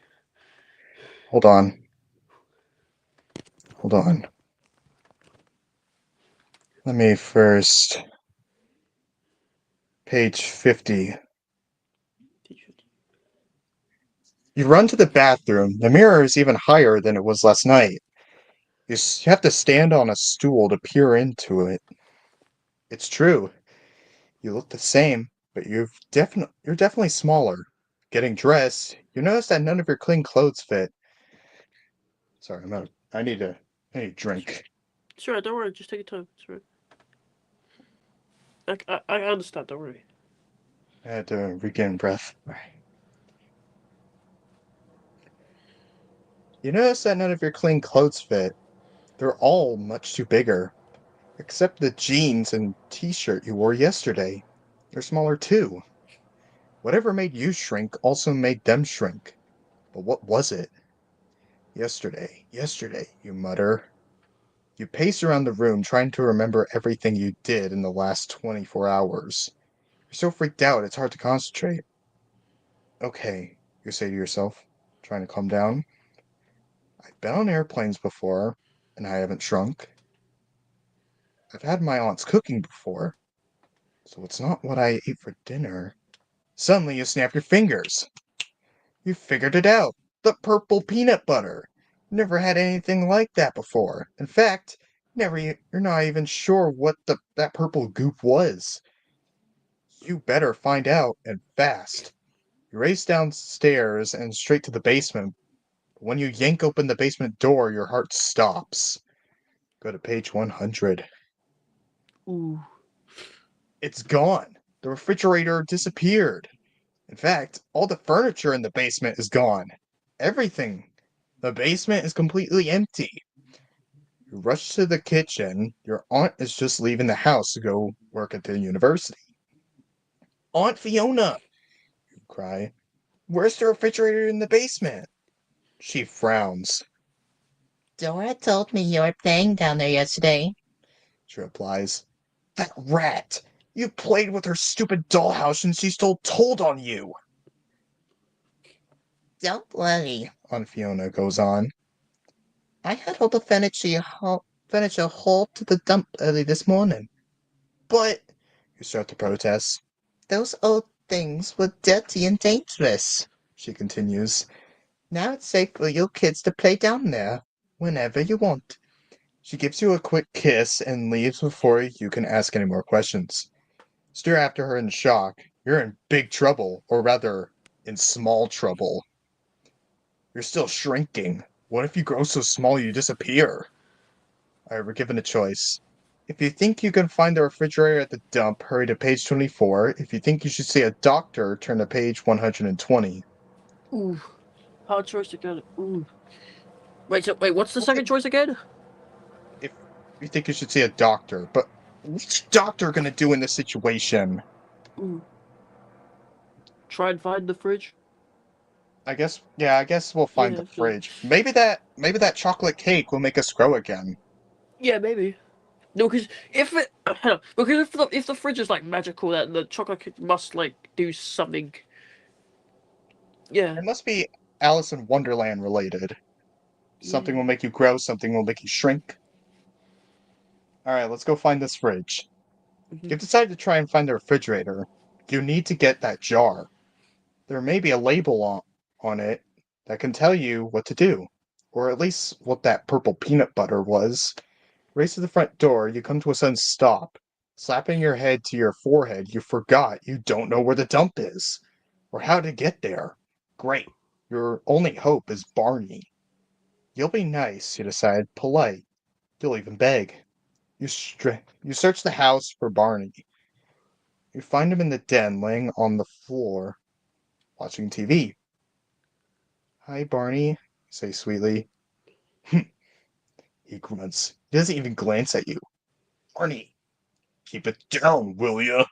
hold on. Hold on. Let me first. Page 50. You run to the bathroom. The mirror is even higher than it was last night. You have to stand on a stool to peer into it. It's true. You look the same, but you're definitely smaller. Getting dressed, you notice that none of your clean clothes fit. Sorry, I need a drink. Sure, don't worry. Just take your time. It's right. I understand. Don't worry. I had to regain breath. You notice that none of your clean clothes fit. They're all much too bigger, except the jeans and t-shirt you wore yesterday. They're smaller too. Whatever made you shrink also made them shrink. But what was it? Yesterday, you mutter. You pace around the room trying to remember everything you did in the last 24 hours. You're so freaked out it's hard to concentrate. Okay, you say to yourself, trying to calm down. I've been on airplanes before, and I haven't shrunk. I've had my aunt's cooking before, so it's not what I ate for dinner. Suddenly you snap your fingers. You figured it out. The purple peanut butter. Never had anything like that before. In fact, you're not even sure what that purple goop was. You better find out, and fast. You race downstairs and straight to the basement. But when you yank open the basement door, your heart stops. Go to page 100. Ooh. It's gone. The refrigerator disappeared. In fact, all the furniture in the basement is gone. Everything. The basement is completely empty. You rush to the kitchen. Your aunt is just leaving the house to go work at the university. Aunt Fiona! You cry. Where's the refrigerator in the basement? She frowns. Dora told me you were playing down there yesterday. She replies. That rat! You played with her stupid dollhouse and she still told on you! Don't worry. Aunt Fiona goes on. I had all the furniture hauled to the dump early this morning. But, you start to protest. Those old things were dirty and dangerous. She continues. Now it's safe for you kids to play down there whenever you want. She gives you a quick kiss and leaves before you can ask any more questions. Stare after her in shock. You're in big trouble, or rather, in small trouble. You're still shrinking. What if you grow so small you disappear? Alright, we're given a choice. If you think you can find the refrigerator at the dump, hurry to page 24. If you think you should see a doctor, turn to page 120. Ooh. Hard choice again. Ooh. Wait. What's the Okay, second choice again? if you think you should see a doctor, but which doctor gonna do in this situation? Ooh. Try and find the fridge. I guess we'll find Yeah, the I feel. fridge. Maybe that chocolate cake will make us grow again. Yeah, maybe. No, because if it, because if the fridge is like magical, then the chocolate cake must like do something. Yeah. It must be Alice in Wonderland related. Yeah. Something will make you grow, something will make you shrink. Alright, let's go find this fridge. Mm-hmm. You've decided to try and find the refrigerator. You need to get that jar. There may be a label on it that can tell you what to do. Or at least what that purple peanut butter was. Race to the front door, you come to a sudden stop. Slapping your head to your forehead, you forgot you don't know where the dump is. Or how to get there. Great. Your only hope is Barney. You'll be nice, you decide, polite. You'll even beg. You search the house for Barney. You find him in the den, laying on the floor, watching TV. Hi, Barney, you say sweetly. He grunts. He doesn't even glance at you. Barney, keep it down, will ya?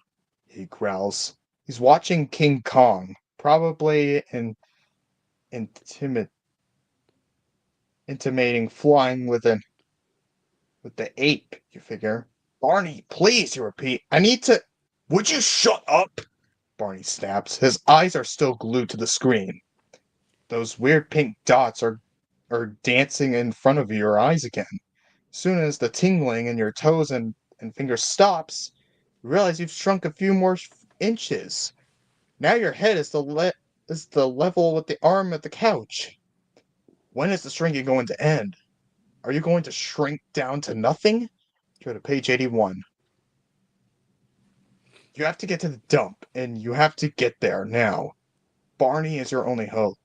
He growls. He's watching King Kong, probably intimate, intimating flying with the ape, you figure. Barney, please, you repeat. I need to. Would you shut up? Barney snaps. His eyes are still glued to the screen. Those weird pink dots are dancing in front of your eyes again. Soon as the tingling in your toes and fingers stops, you realize you've shrunk a few more inches. Now your head is is the level with the arm at the couch. When is the shrinking going to end? Are you going to shrink down to nothing? Go to page 81. You have to get to the dump, and you have to get there now. Barney is your only hope.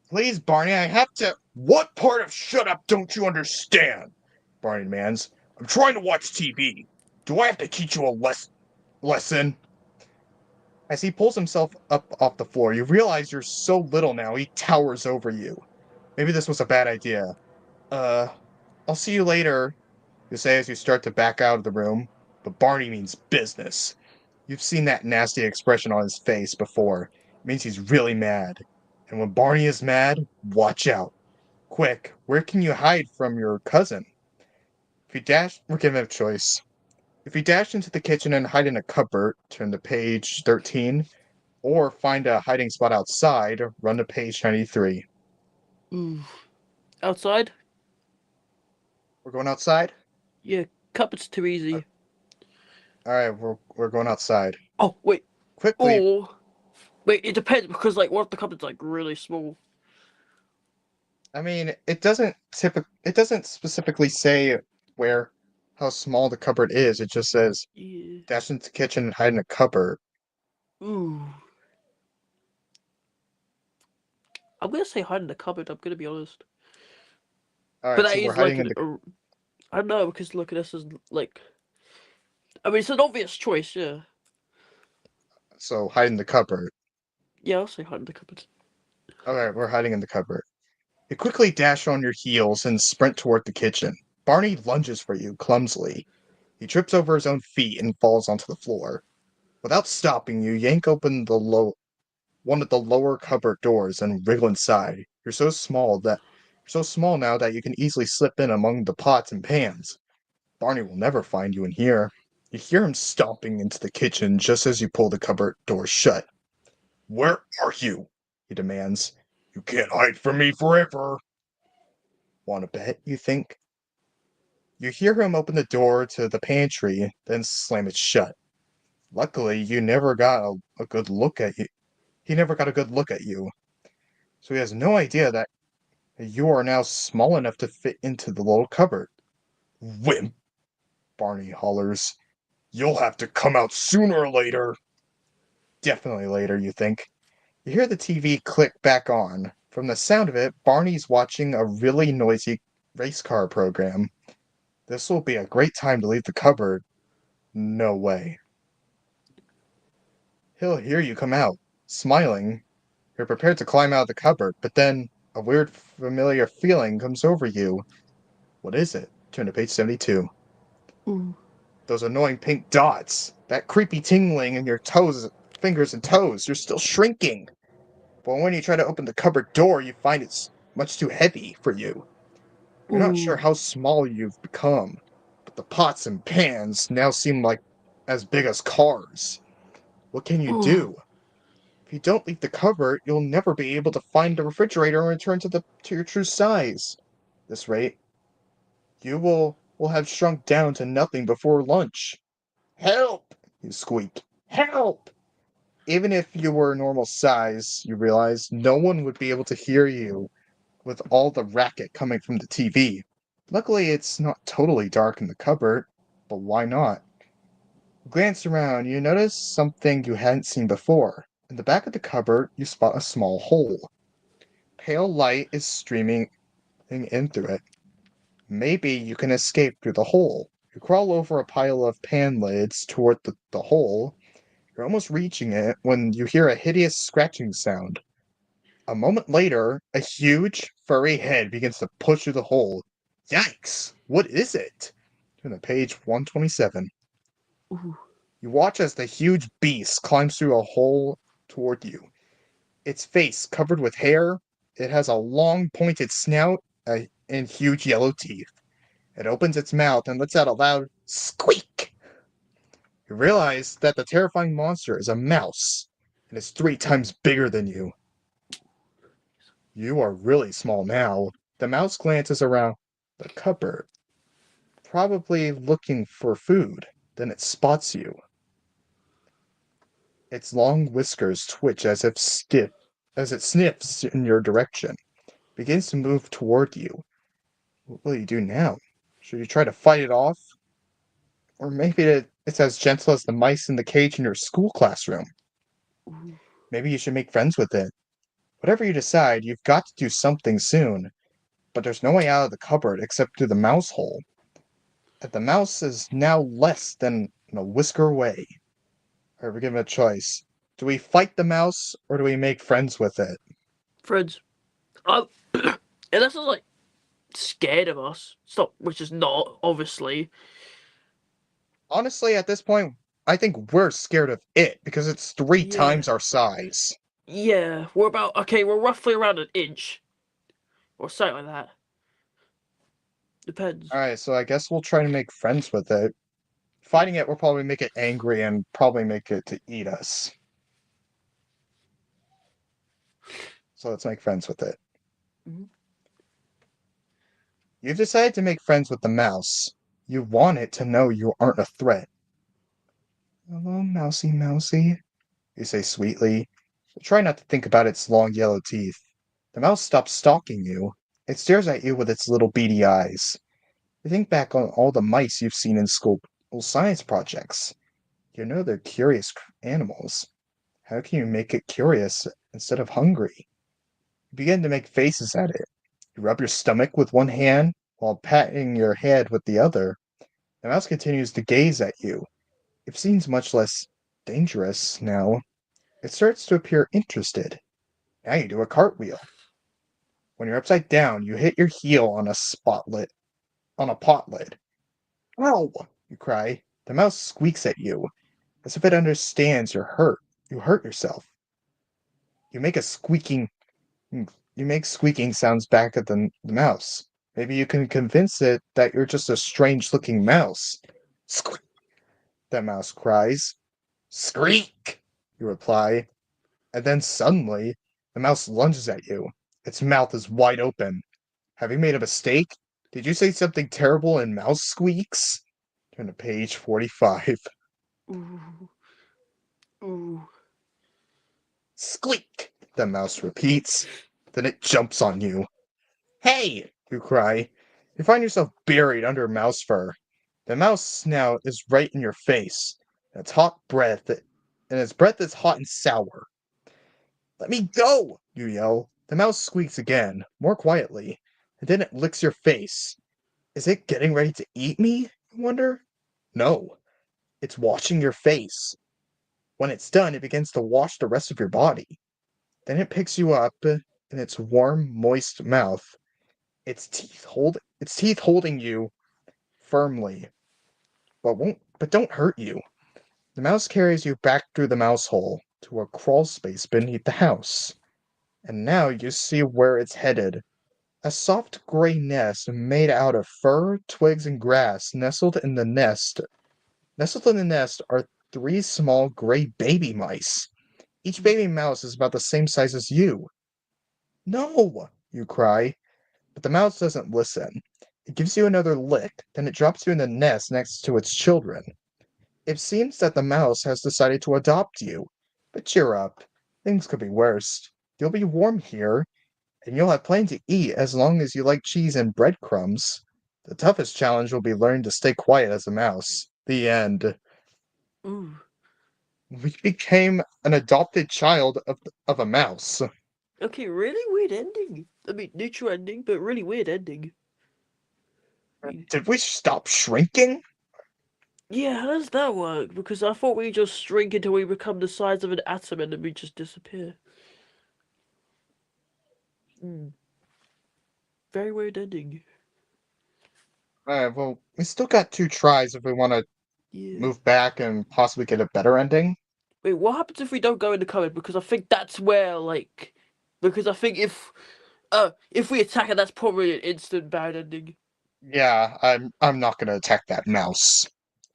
Please, Barney, I have to. What part of shut up don't you understand? Barney demands. I'm trying to watch TV. Do I have to teach you a lesson? As he pulls himself up off the floor, you realize you're so little now, he towers over you. Maybe this was a bad idea. I'll see you later, you say as you start to back out of the room. But Barney means business. You've seen that nasty expression on his face before. It means he's really mad. And when Barney is mad, watch out. Quick, where can you hide from your cousin? If you dash, we're given a choice. If you dash into the kitchen and hide in a cupboard, turn to page 13, or find a hiding spot outside, run to page 93. Outside? We're going outside? Yeah, cupboard's too easy. Alright, we're going outside. Oh, wait. Quickly. Or... Wait, it depends, because, like, what if the cupboard's, like, really small? I mean, it doesn't specifically say how small the cupboard is. It just says Yeah. dash into the kitchen and hide in a cupboard. Ooh. I'm gonna say hide in the cupboard, I'm gonna be honest. Alright, But that so we're is, like, hiding in the... I don't know, because look at this as, like... I mean, it's an obvious choice, yeah. So hide in the cupboard. Yeah, I'll say hide in the cupboard. Alright, we're hiding in the cupboard. You quickly dash on your heels and sprint toward the kitchen. Barney lunges for you, clumsily. He trips over his own feet and falls onto the floor. Without stopping, you yank open one of the lower cupboard doors and wriggle inside. You're so small now that you can easily slip in among the pots and pans. Barney will never find you in here. You hear him stomping into the kitchen just as you pull the cupboard door shut. Where are you? He demands. You can't hide from me forever. Want to bet, you think? You hear him open the door to the pantry, then slam it shut. Luckily, you never got a good look at you. He never got a good look at you, so he has no idea that you are now small enough to fit into the little cupboard. Wimp! Barney hollers. You'll have to come out sooner or later. Definitely later, you think. You hear the TV click back on. From the sound of it, Barney's watching a really noisy race car program. This will be a great time to leave the cupboard. No way. He'll hear you come out, smiling. You're prepared to climb out of the cupboard, but then a weird, familiar feeling comes over you. What is it? Turn to page 72. Ooh. Those annoying pink dots. That creepy tingling in your fingers and toes. You're still shrinking. But when you try to open the cupboard door, you find it's much too heavy for you. You're not sure Ooh. how small you've become, but the pots and pans now seem like as big as cars. What can you Ooh. do? If you don't leave the cupboard, you'll never be able to find the refrigerator and return to your true size. At this rate, you will have shrunk down to nothing before lunch. Help! You squeak. Help! Even if you were normal size, you realize no one would be able to hear you with all the racket coming from the TV. Luckily, it's not totally dark in the cupboard, but why not? Glance around, you notice something you hadn't seen before. In the back of the cupboard, you spot a small hole. Pale light is streaming in through it. Maybe you can escape through the hole. You crawl over a pile of pan lids toward the hole. You're almost reaching it when you hear a hideous scratching sound. A moment later, a huge, furry head begins to push through the hole. Yikes! What is it? Turn to page 127. Ooh. You watch as the huge beast climbs through a hole toward you. Its face covered with hair, it has a long, pointed snout and huge yellow teeth. It opens its mouth and lets out a loud squeak. You realize that the terrifying monster is a mouse and is 3 times bigger than you. You are really small now. The mouse glances around the cupboard, probably looking for food. Then it spots you. Its long whiskers twitch as it sniffs in your direction. It begins to move toward you. What will you do now? Should you try to fight it off? Or maybe it's as gentle as the mice in the cage in your school classroom. Ooh. Maybe you should make friends with it. Whatever you decide, you've got to do something soon. But there's no way out of the cupboard except through the mouse hole. And the mouse is now less than a whisker away. Alright, we're given a choice. Do we fight the mouse or do we make friends with it? Friends. Oh, unless it's like scared of us. Stop, which is not, obviously. Honestly, at this point, I think we're scared of it because it's three Yeah. times our size. Yeah, we're roughly around an inch. Or something like that. Depends. Alright, so I guess we'll try to make friends with it. Fighting it will probably make it angry and probably make it to eat us. So let's make friends with it. Mhm. You've decided to make friends with the mouse. You want it to know you aren't a threat. Hello, mousy, mousy, you say sweetly. But try not to think about its long yellow teeth. The mouse stops stalking you. It stares at you with its little beady eyes. You think back on all the mice you've seen in school science projects. You know they're curious animals. How can you make it curious instead of hungry? You begin to make faces at it. You rub your stomach with one hand while patting your head with the other. The mouse continues to gaze at you. It seems much less dangerous now. It starts to appear interested. Now you do a cartwheel. When you're upside down, you hit your heel on a pot lid. Ow! You cry. The mouse squeaks at you, as if it understands you're hurt. You hurt yourself. You make a squeaking you make squeaking sounds back at the mouse. Maybe you can convince it that you're just a strange looking mouse. Squeak! That mouse cries. Squeak! You reply. And then suddenly, the mouse lunges at you. Its mouth is wide open. Have you made a mistake? Did you say something terrible in mouse squeaks? Turn to page 45. Ooh. Ooh. Squeak! The mouse repeats. Then it jumps on you. Hey! You cry. You find yourself buried under mouse fur. The mouse snout is right in your face. And its breath is hot and sour. Let me go! You yell. The mouse squeaks again, more quietly, and then it licks your face. Is it getting ready to eat me? You wonder? No, it's washing your face. When it's done, it begins to wash the rest of your body. Then it picks you up in its warm, moist mouth, its teeth holding you firmly, but don't hurt you. The mouse carries you back through the mouse hole to a crawl space beneath the house. And now you see where it's headed. A soft gray nest made out of fur, twigs, and grass nestled in the nest. Nestled in the nest are three small gray baby mice. Each baby mouse is about the same size as you. No! You cry, but the mouse doesn't listen. It gives you another lick, then it drops you in the nest next to its children. It seems that the mouse has decided to adopt you. But cheer up. Things could be worse. You'll be warm here, and you'll have plenty to eat as long as you like cheese and breadcrumbs. The toughest challenge will be learning to stay quiet as a mouse. The end. Ooh. We became an adopted child of a mouse. Okay, really weird ending. I mean, neutral ending, but really weird ending. I mean, Did we stop shrinking? yeah, how does that work? Because I thought we just shrink until we become the size of an atom and then we just disappear. Hmm. Very weird ending. Alright, well, we still got two tries if we want to Yeah. move back and possibly get a better ending. Wait, what happens if we don't go in the cupboard? Because I think that's where, like, because I think if we attack it, that's probably an instant bad ending. Yeah, I'm not gonna attack that mouse.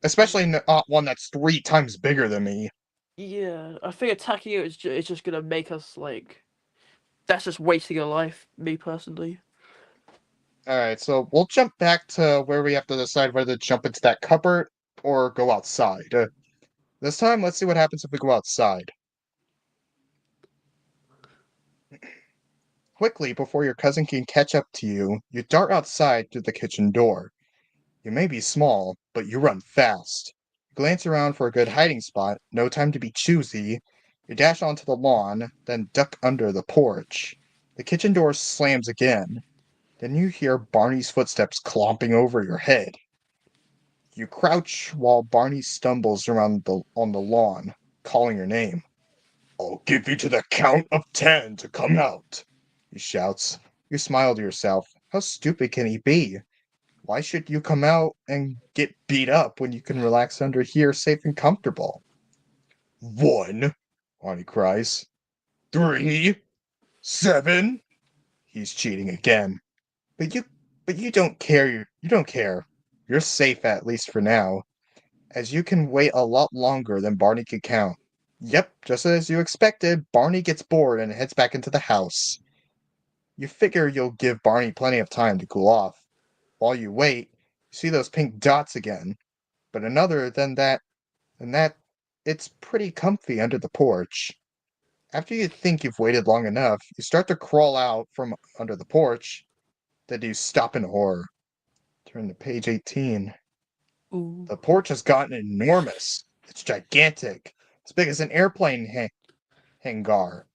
Especially Yeah. not one that's three times bigger than me. Yeah, I think attacking it is just gonna make us like. That's just wasting a life, me personally. Alright, so we'll jump back to where we have to decide whether to jump into that cupboard or go outside. This time, let's see what happens if we go outside. Quickly, before your cousin can catch up to you, you dart outside through the kitchen door. You may be small, but you run fast. You glance around for a good hiding spot, no time to be choosy. You dash onto the lawn, then duck under the porch. The kitchen door slams again. Then you hear Barney's footsteps clomping over your head. You crouch while Barney stumbles around on the lawn, calling your name. I'll give you to the count of 10 to come out, he shouts. You smile to yourself. How stupid can he be? Why should you come out and get beat up when you can relax under here safe and comfortable? 1, Barney cries. 3, 7. He's cheating again. But you don't care. You don't care. You're safe at least for now, as you can wait a lot longer than Barney could count. Yep, just as you expected, Barney gets bored and heads back into the house. You figure you'll give Barney plenty of time to cool off. While you wait, you see those pink dots again. But another than that, it's pretty comfy under the porch. After you think you've waited long enough, you start to crawl out from under the porch. Then you stop in horror. Turn to page 18. Ooh. The porch has gotten enormous. It's gigantic, as big as an airplane hangar.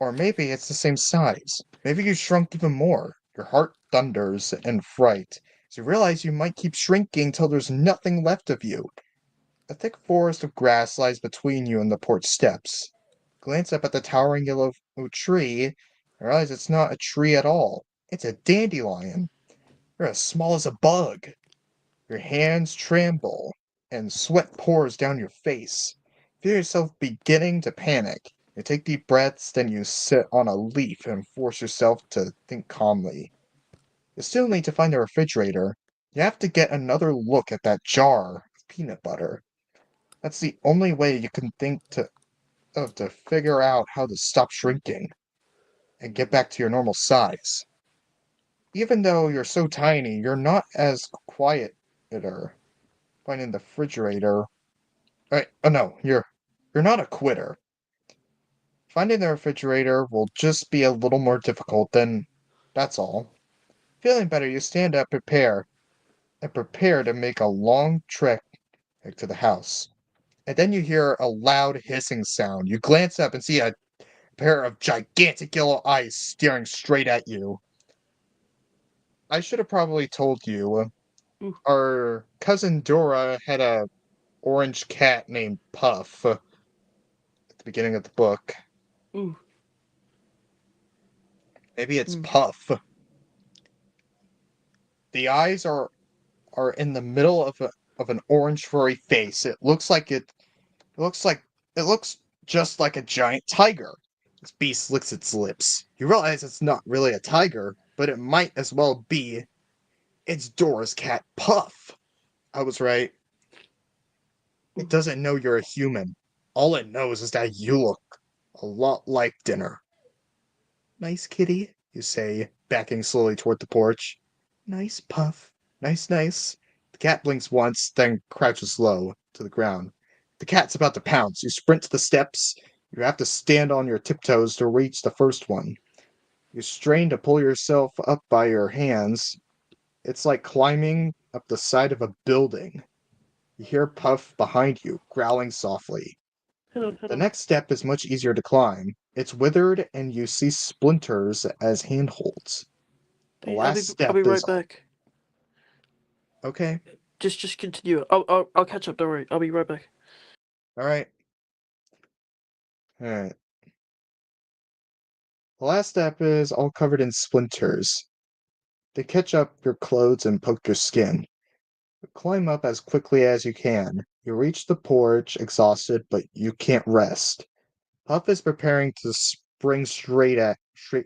Or maybe it's the same size. Maybe you shrunk even more. Your heart thunders in fright as you realize you might keep shrinking till there's nothing left of you. A thick forest of grass lies between you and the porch steps. Glance up at the towering yellow tree and realize it's not a tree at all. It's a dandelion. You're as small as a bug. Your hands tremble, and sweat pours down your face. You feel yourself beginning to panic. You take deep breaths, then you sit on a leaf and force yourself to think calmly. You still need to find the refrigerator. You have to get another look at that jar of peanut butter. That's the only way you can think to figure out how to stop shrinking and get back to your normal size. Even though you're so tiny, you're not as quieter. Finding the refrigerator. Oh no, you're not a quitter. Finding the refrigerator will just be a little more difficult than that's all. Feeling better, you stand up, prepare to make a long trek back to the house. And then you hear a loud hissing sound. You glance up and see a pair of gigantic yellow eyes staring straight at you. I should have probably told you. Ooh. Our cousin Dora had a orange cat named Puff at the beginning of the book. Ooh. Maybe it's Mm. Puff. The eyes are in the middle of an orange furry face. It looks like it looks just like a giant tiger. This beast licks its lips. You realize it's not really a tiger, but it might as well be. It's Dora's cat Puff. I was right. It doesn't know you're a human. All it knows is that you look a lot like dinner. Nice kitty, you say, backing slowly toward the porch. Nice, Puff. Nice, nice. The cat blinks once, then crouches low to the ground. The cat's about to pounce. You sprint to the steps. You have to stand on your tiptoes to reach the first one. You strain to pull yourself up by your hands. It's like climbing up the side of a building. You hear Puff behind you, growling softly. Hello, The hello. next step is much easier to climb. It's withered, and you see splinters as handholds. The Hey, I'll last be I'll step be is right back. okay. Just continue. I'll catch up. Don't worry. I'll be right back. All right. All right. The last step is all covered in splinters. They catch up your clothes and poke your skin. You climb up as quickly as you can. You reach the porch, exhausted, but you can't rest. Puff is preparing to spring straight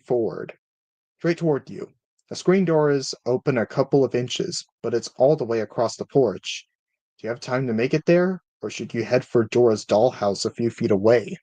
forward. Straight toward you. The screen door is open a couple of inches, but it's all the way across the porch. Do you have time to make it there, or should you head for Dora's dollhouse a few feet away?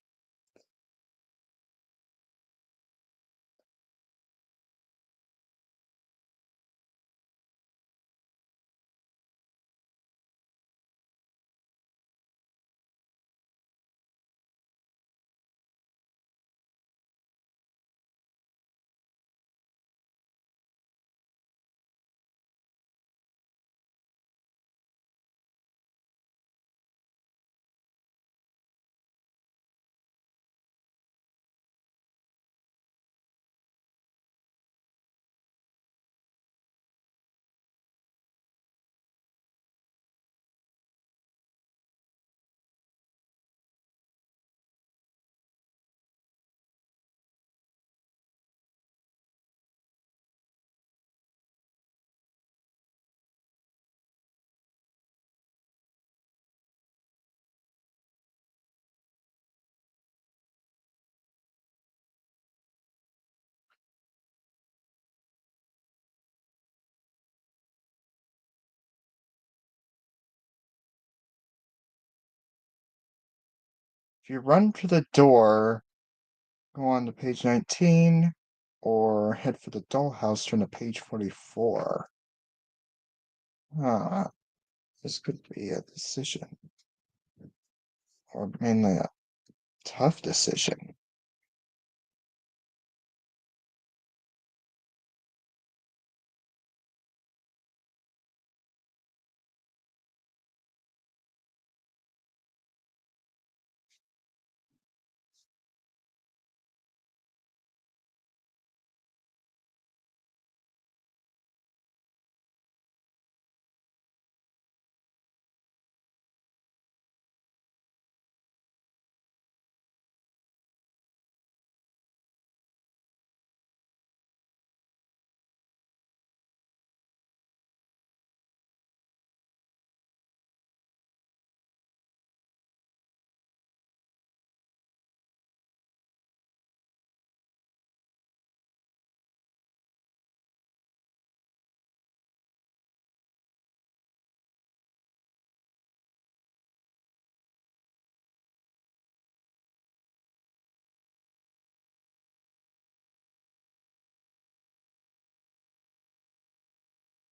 If you run to the door, go on to page 19, or head for the dollhouse, turn to page 44. Ah, this could be a decision, or mainly a tough decision.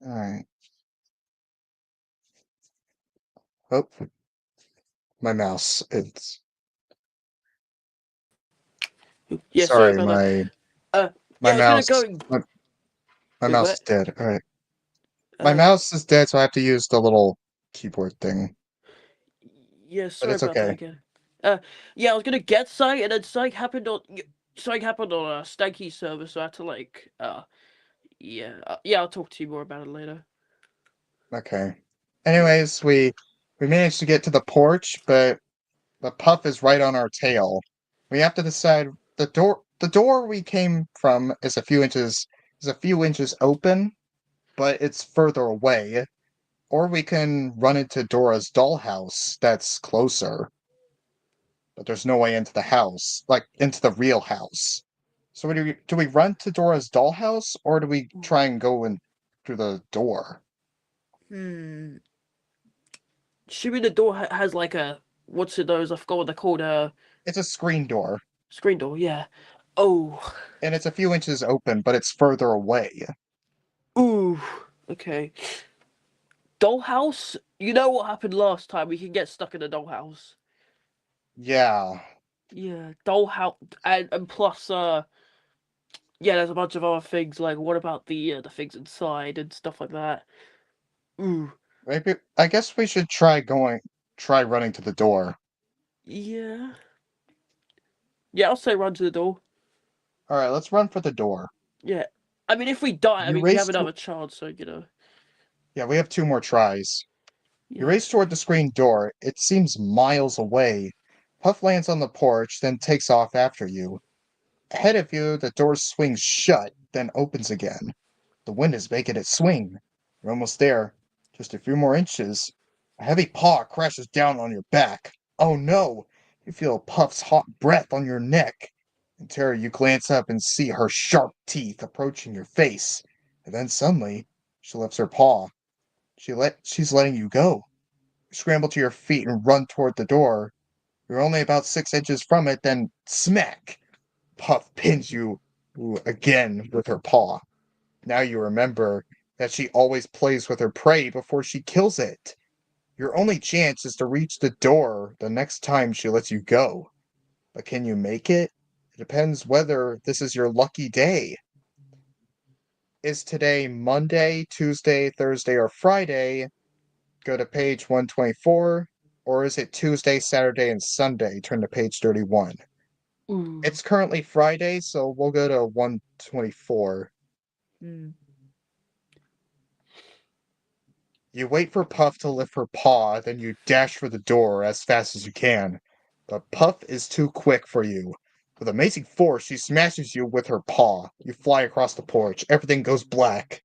Alright. Oh, my mouse. It's Yeah, sorry sorry, about that. my Yeah, I was gonna mouse. go. My Wait, mouse is what? dead. Alright. My Uh, mouse is dead, so I have to use the little keyboard thing. yeah, But sorry it's about that okay. again. Yeah, I was gonna get Psych, and then Psych happened on a Stanky server, so I had to like, yeah, I'll talk to you more about it later. Okay. Yeah. Anyways, we managed to get to the porch, but the puff is right on our tail. We have to decide the door we came from is a few inches open, but it's further away. Or we can run into Dora's dollhouse that's closer, but there's no way into the house, like into the real house. So do we run to Dora's dollhouse or do we try and go in through the door? Hmm. Assuming the door has like a what's it those? I forgot what they're called. It's a screen door, Screen door. Yeah. Oh. and it's a few inches open, but it's further away. Ooh. Okay. Dollhouse. You know what happened last time? We can get stuck in a dollhouse. Yeah, Yeah. Dollhouse, and plus, yeah, there's a bunch of other things. Like, what about the things inside and stuff like that? Ooh. maybe I guess we should try running to the door. Yeah. Yeah, I'll say run to the door. All right, let's run for the door. Yeah. I mean, if we die, I You mean, we have race to another chance. So Yeah, we have two more tries. You Yeah. race toward the screen door. It seems miles away. Puff lands on the porch, then takes off after you. Ahead of you, the door swings shut, then opens again. The wind is making it swing. You're almost there. Just a few more inches. A heavy paw crashes down on your back. Oh no! You feel Puff's hot breath on your neck. In terror, you glance up and see her sharp teeth approaching your face. And then suddenly, she lifts her paw. She's letting you go. You scramble to your feet and run toward the door. You're only about 6 inches from it, then smack! Puff pins you again with her paw. Now you remember that she always plays with her prey before she kills it. Your only chance is to reach the door the next time she lets you go. But can you make it? It depends whether this is your lucky day. Is today Monday, Tuesday, Thursday, or Friday? Go to page 124. Or is it Tuesday, Saturday, and Sunday? Turn to page 31. Ooh. It's currently Friday, so we'll go to 124. Mm. You wait for Puff to lift her paw, then you dash for the door as fast as you can. But Puff is too quick for you. With amazing force, she smashes you with her paw. You fly across the porch. Everything goes black.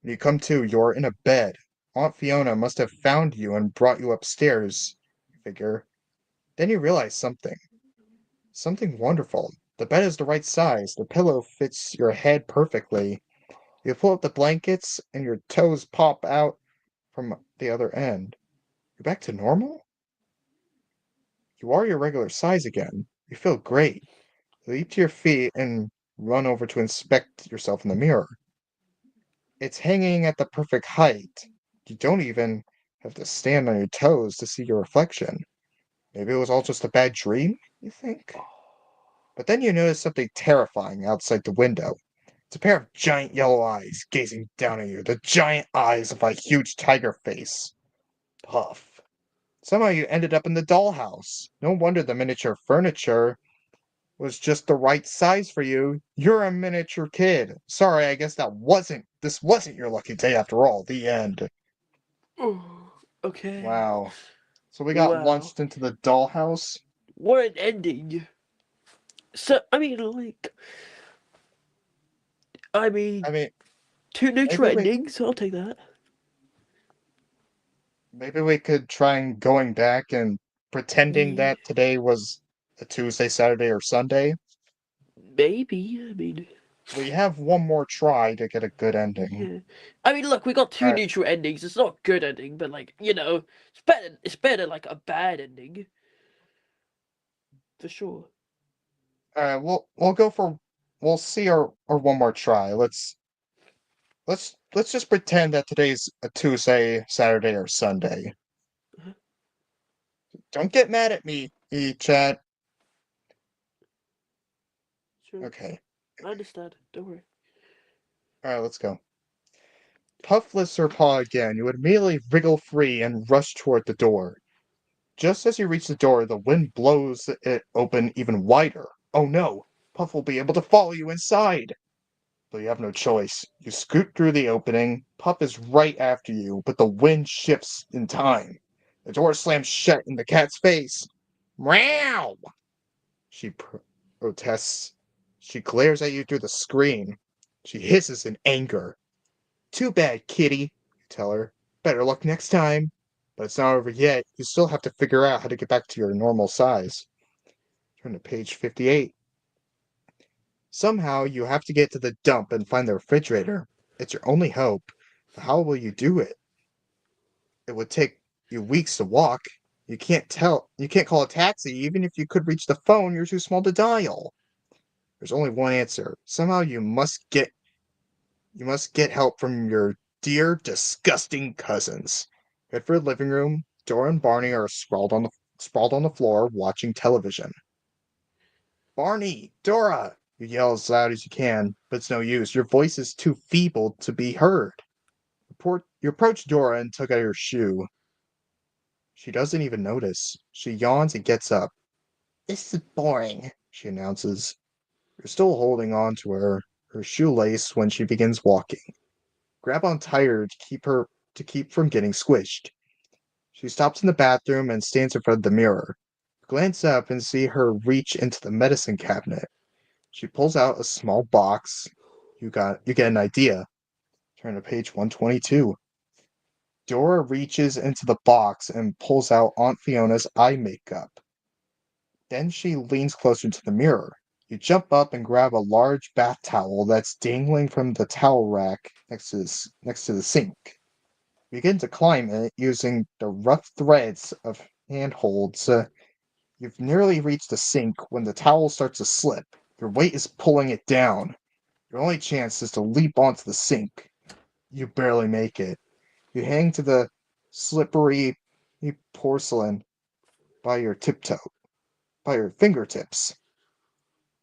When you come to, you're in a bed. Aunt Fiona must have found you and brought you upstairs, you figure. Then you realize something. Something wonderful. The bed is the right size. The pillow fits your head perfectly. You pull up the blankets, and your toes pop out from the other end. You're back to normal? You are your regular size again. You feel great. Leap to your feet and run over to inspect yourself in the mirror. It's hanging at the perfect height. You don't even have to stand on your toes to see your reflection. Maybe it was all just a bad dream, you think? But then you notice something terrifying outside the window. It's a pair of giant yellow eyes gazing down at you, the giant eyes of a huge tiger face. Puff. Somehow you ended up in the dollhouse. No wonder the miniature furniture was just the right size for you. You're a miniature kid. Sorry, I guess this wasn't your lucky day after all. The end. Okay. Wow. So we got Wow. launched into the dollhouse. What an ending. So I mean, like, I mean, I mean, two neutral maybe we endings. I'll take that. maybe we could try and going back and pretending Yeah. that today was a Tuesday, Saturday, or Sunday. Maybe. I mean, We have one more try to get a good ending. yeah. I mean, look, we got two Alright, neutral endings. It's not a good ending, but like, it's better. It's better like a bad ending for sure. alright, we'll see our one more try. Let's just pretend that today's a Tuesday, Saturday, or Sunday. Uh-huh. Don't get mad at me, chat. Sure, Okay. I understand. Don't worry. Alright, let's go. Puff lifts her paw again. You immediately wriggle free and rush toward the door. Just as you reach the door, the wind blows it open even wider. Oh no! Puff will be able to follow you inside! But you have no choice. You scoot through the opening. Puff is right after you, but the wind shifts in time. The door slams shut in the cat's face. Meow! She protests. She glares at you through the screen. She hisses in anger. Too bad, kitty, you tell her. Better luck next time. But it's not over yet. You still have to figure out how to get back to your normal size. Turn to page 58. Somehow you have to get to the dump and find the refrigerator. It's your only hope. But how will you do it? It would take you weeks to walk. You can't call a taxi. Even if you could reach the phone, you're too small to dial. There's only one answer. Somehow you must get help from your dear, disgusting cousins. Head for the living room. Dora and Barney are sprawled on the floor watching television. Barney! Dora! You yell as loud as you can, but it's no use. Your voice is too feeble to be heard. You approach Dora and tug at her shoe. She doesn't even notice. She yawns and gets up. This is boring, she announces. You're still holding on to her shoelace when she begins walking. Grab on tighter to keep from getting squished. She stops in the bathroom and stands in front of the mirror. Glance up and see her reach into the medicine cabinet. She pulls out a small box. You get an idea. Turn to page 122. Dora reaches into the box and pulls out Aunt Fiona's eye makeup. Then she leans closer to the mirror. You jump up and grab a large bath towel that's dangling from the towel rack next to the sink. You begin to climb it using the rough threads of handholds. You've nearly reached the sink when the towel starts to slip. Your weight is pulling it down. Your only chance is to leap onto the sink. You barely make it. You hang to the slippery porcelain by your by your fingertips.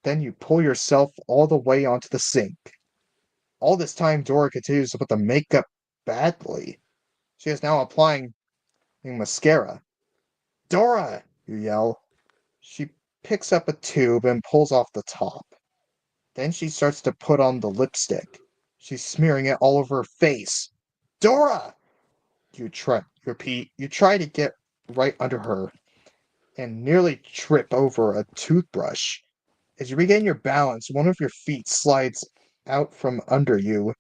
Then you pull yourself all the way onto the sink. All this time, Dora continues to put the makeup badly. She is now applying mascara. Dora! You yell. She picks up a tube and pulls off the top. Then she starts to put on the lipstick. She's smearing it all over her face. Dora! You try to get right under her and nearly trip over a toothbrush. As you regain your balance, one of your feet slides out from under you.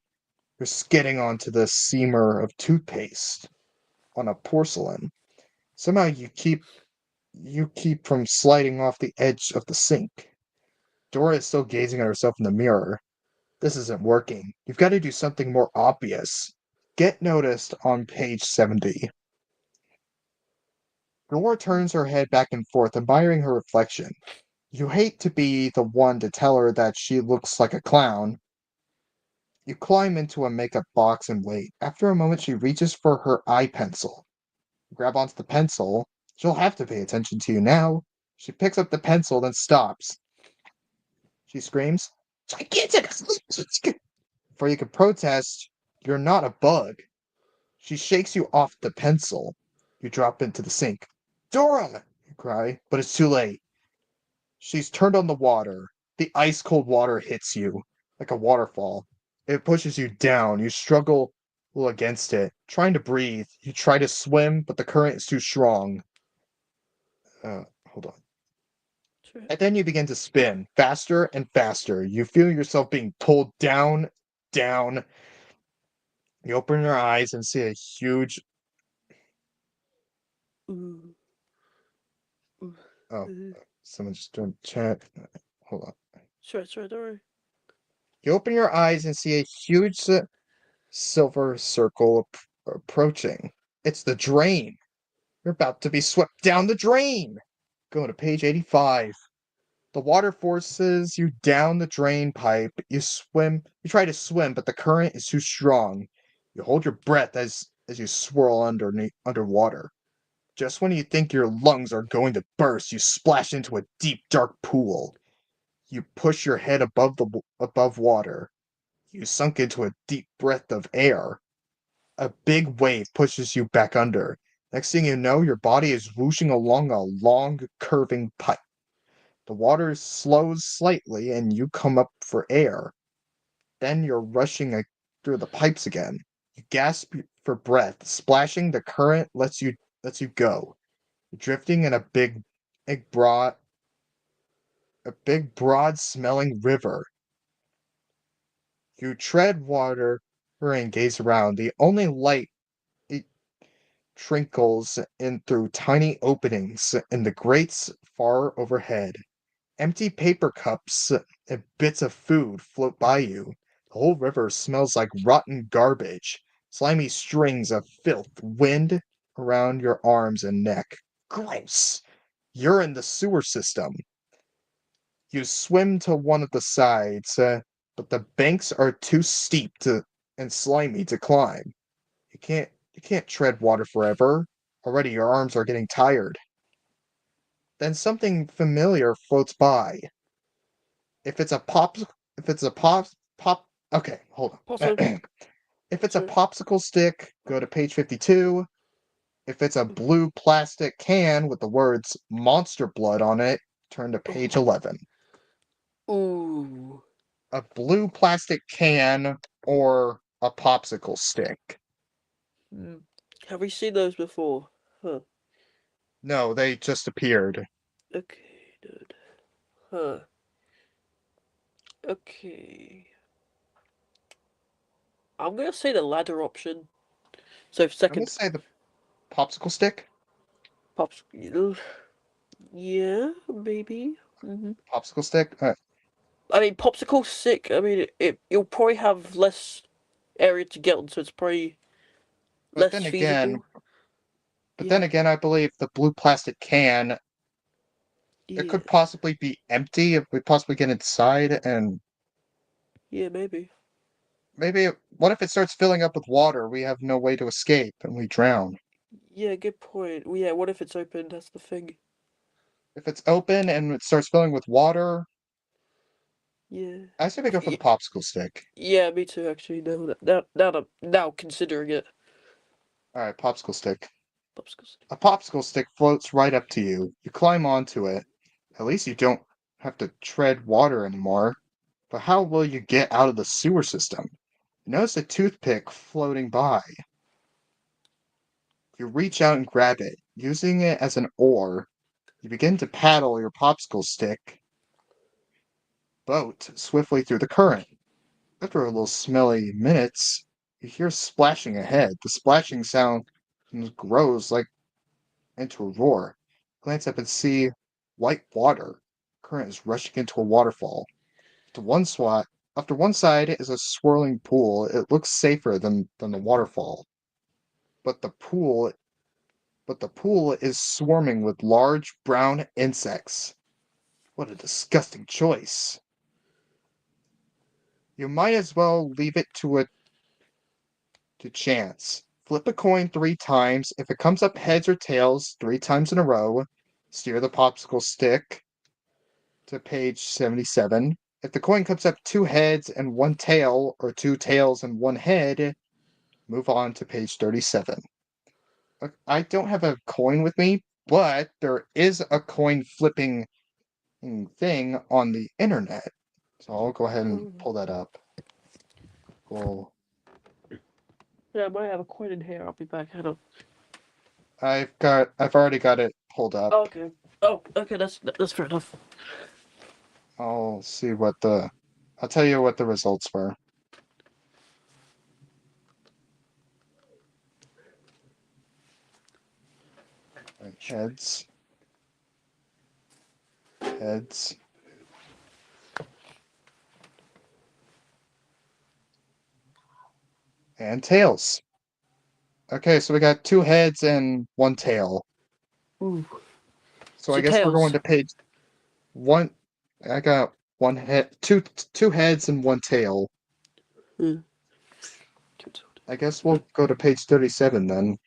You're skidding onto the seamer of toothpaste on a porcelain. Somehow you keep from sliding off the edge of the sink. Dora is still gazing at herself in the mirror. This isn't working. You've got to do something more obvious. Get noticed on page 70. Nora turns her head back and forth, admiring her reflection. You hate to be the one to tell her that she looks like a clown. You climb into a makeup box and wait. After a moment, she reaches for her eye pencil. You grab onto the pencil. She'll have to pay attention to you now. She picks up the pencil, then stops. She screams, "Gigantic!" Before you can protest, you're not a bug. She shakes you off the pencil. You drop into the sink. Dora! You cry, but it's too late. She's turned on the water. The ice cold water hits you like a waterfall. It pushes you down. You struggle against it, trying to breathe. You try to swim, but the current is too strong. Hold on. Sure. And then you begin to spin faster and faster. You feel yourself being pulled down, down. You open your eyes and see a huge. Ooh. Ooh. Oh, Uh, someone just doing chat. Hold on. Sure, don't worry. You open your eyes and see a huge silver circle approaching. It's the drain. You're about to be swept down the drain. Go to page 85. The water forces you down the drain pipe. You try to swim, but the current is too strong. You hold your breath as you swirl underwater. Just when you think your lungs are going to burst, you splash into a deep, dark pool. You push your head above water. You sunk into a deep breath of air. A big wave pushes you back under. Next thing you know, your body is whooshing along a long, curving pipe. The water slows slightly and you come up for air. Then you're rushing through the pipes again. You gasp for breath. Splashing the current lets you go. You're drifting in big broad a big broad smelling river. You tread water and gaze around. The only light it trickles in through tiny openings in the grates far overhead. Empty paper cups and bits of food float by you. The whole river smells like rotten garbage. Slimy strings of filth wind around your arms and neck. Gross! You're in the sewer system. You swim to one of the sides, but the banks are too steep and slimy to climb. You can't tread water forever. Already your arms are getting tired. Then something familiar floats by. If it's a pop, if it's a pop. Okay, hold on. Possum. If it's a Sure. popsicle stick, go to page 52. If it's a blue plastic can with the words Monster Blood on it, turn to page 11. Ooh. A blue plastic can or a popsicle stick. Mm. Have we seen those before? Huh. No, they just appeared. Okay, dude. Huh. Okay. I'm gonna say the ladder option. So I'm gonna second, say the popsicle stick. pops. Yeah, maybe. Popsicle stick. I mean, popsicle sick. I mean, you'll probably have less area to get on, so it's probably But less then again, feasible. Yeah, I believe the blue plastic can it yeah, could possibly be empty if we possibly get inside and yeah, maybe. maybe what if it starts filling up with water? We have no way to escape and we drown. Yeah, good point. Well, yeah, what if it's open? That's the thing. If it's open and it starts filling with water, Yeah. I say we go for the Y- popsicle stick. Yeah, me too. Actually, now considering it, All right, popsicle stick. popsicle stick. A popsicle stick floats right up to you. You climb onto it. At least you don't have to tread water anymore. But how will you get out of the sewer system? You notice a toothpick floating by. You reach out and grab it. Using it as an oar, you begin to paddle your popsicle stick boat swiftly through the current. After a little smelly minutes, you hear splashing ahead. The splashing sound grows like into a roar. Glance up and see white water. Current is rushing into a waterfall. To one swat, after one side is a swirling pool. It looks safer than the waterfall. But the pool but the pool is swarming with large brown insects. What a disgusting choice. You might as well leave it to chance. Flip a coin 3 times. If it comes up heads or tails 3 times in a row, steer the popsicle stick to page 77. If the coin comes up 2 heads and 1 tail, or 2 tails and 1 head, move on to page 37. I don't have a coin with me, but there is a coin flipping thing on the internet. So I'll go ahead and pull that up. Cool. Yeah, I might have a coin in here. I'll be back. Hold on. I've already got it pulled up. Oh, okay. Oh, okay. That's fair enough. I'll tell you what the results were. Right, heads, and tails. Okay, so we got 2 heads and 1 tail. Ooh. So I So guess we're going tails. to page one. I got 1 head, two heads and 1 tail. Hmm. I guess we'll go to page 37 then.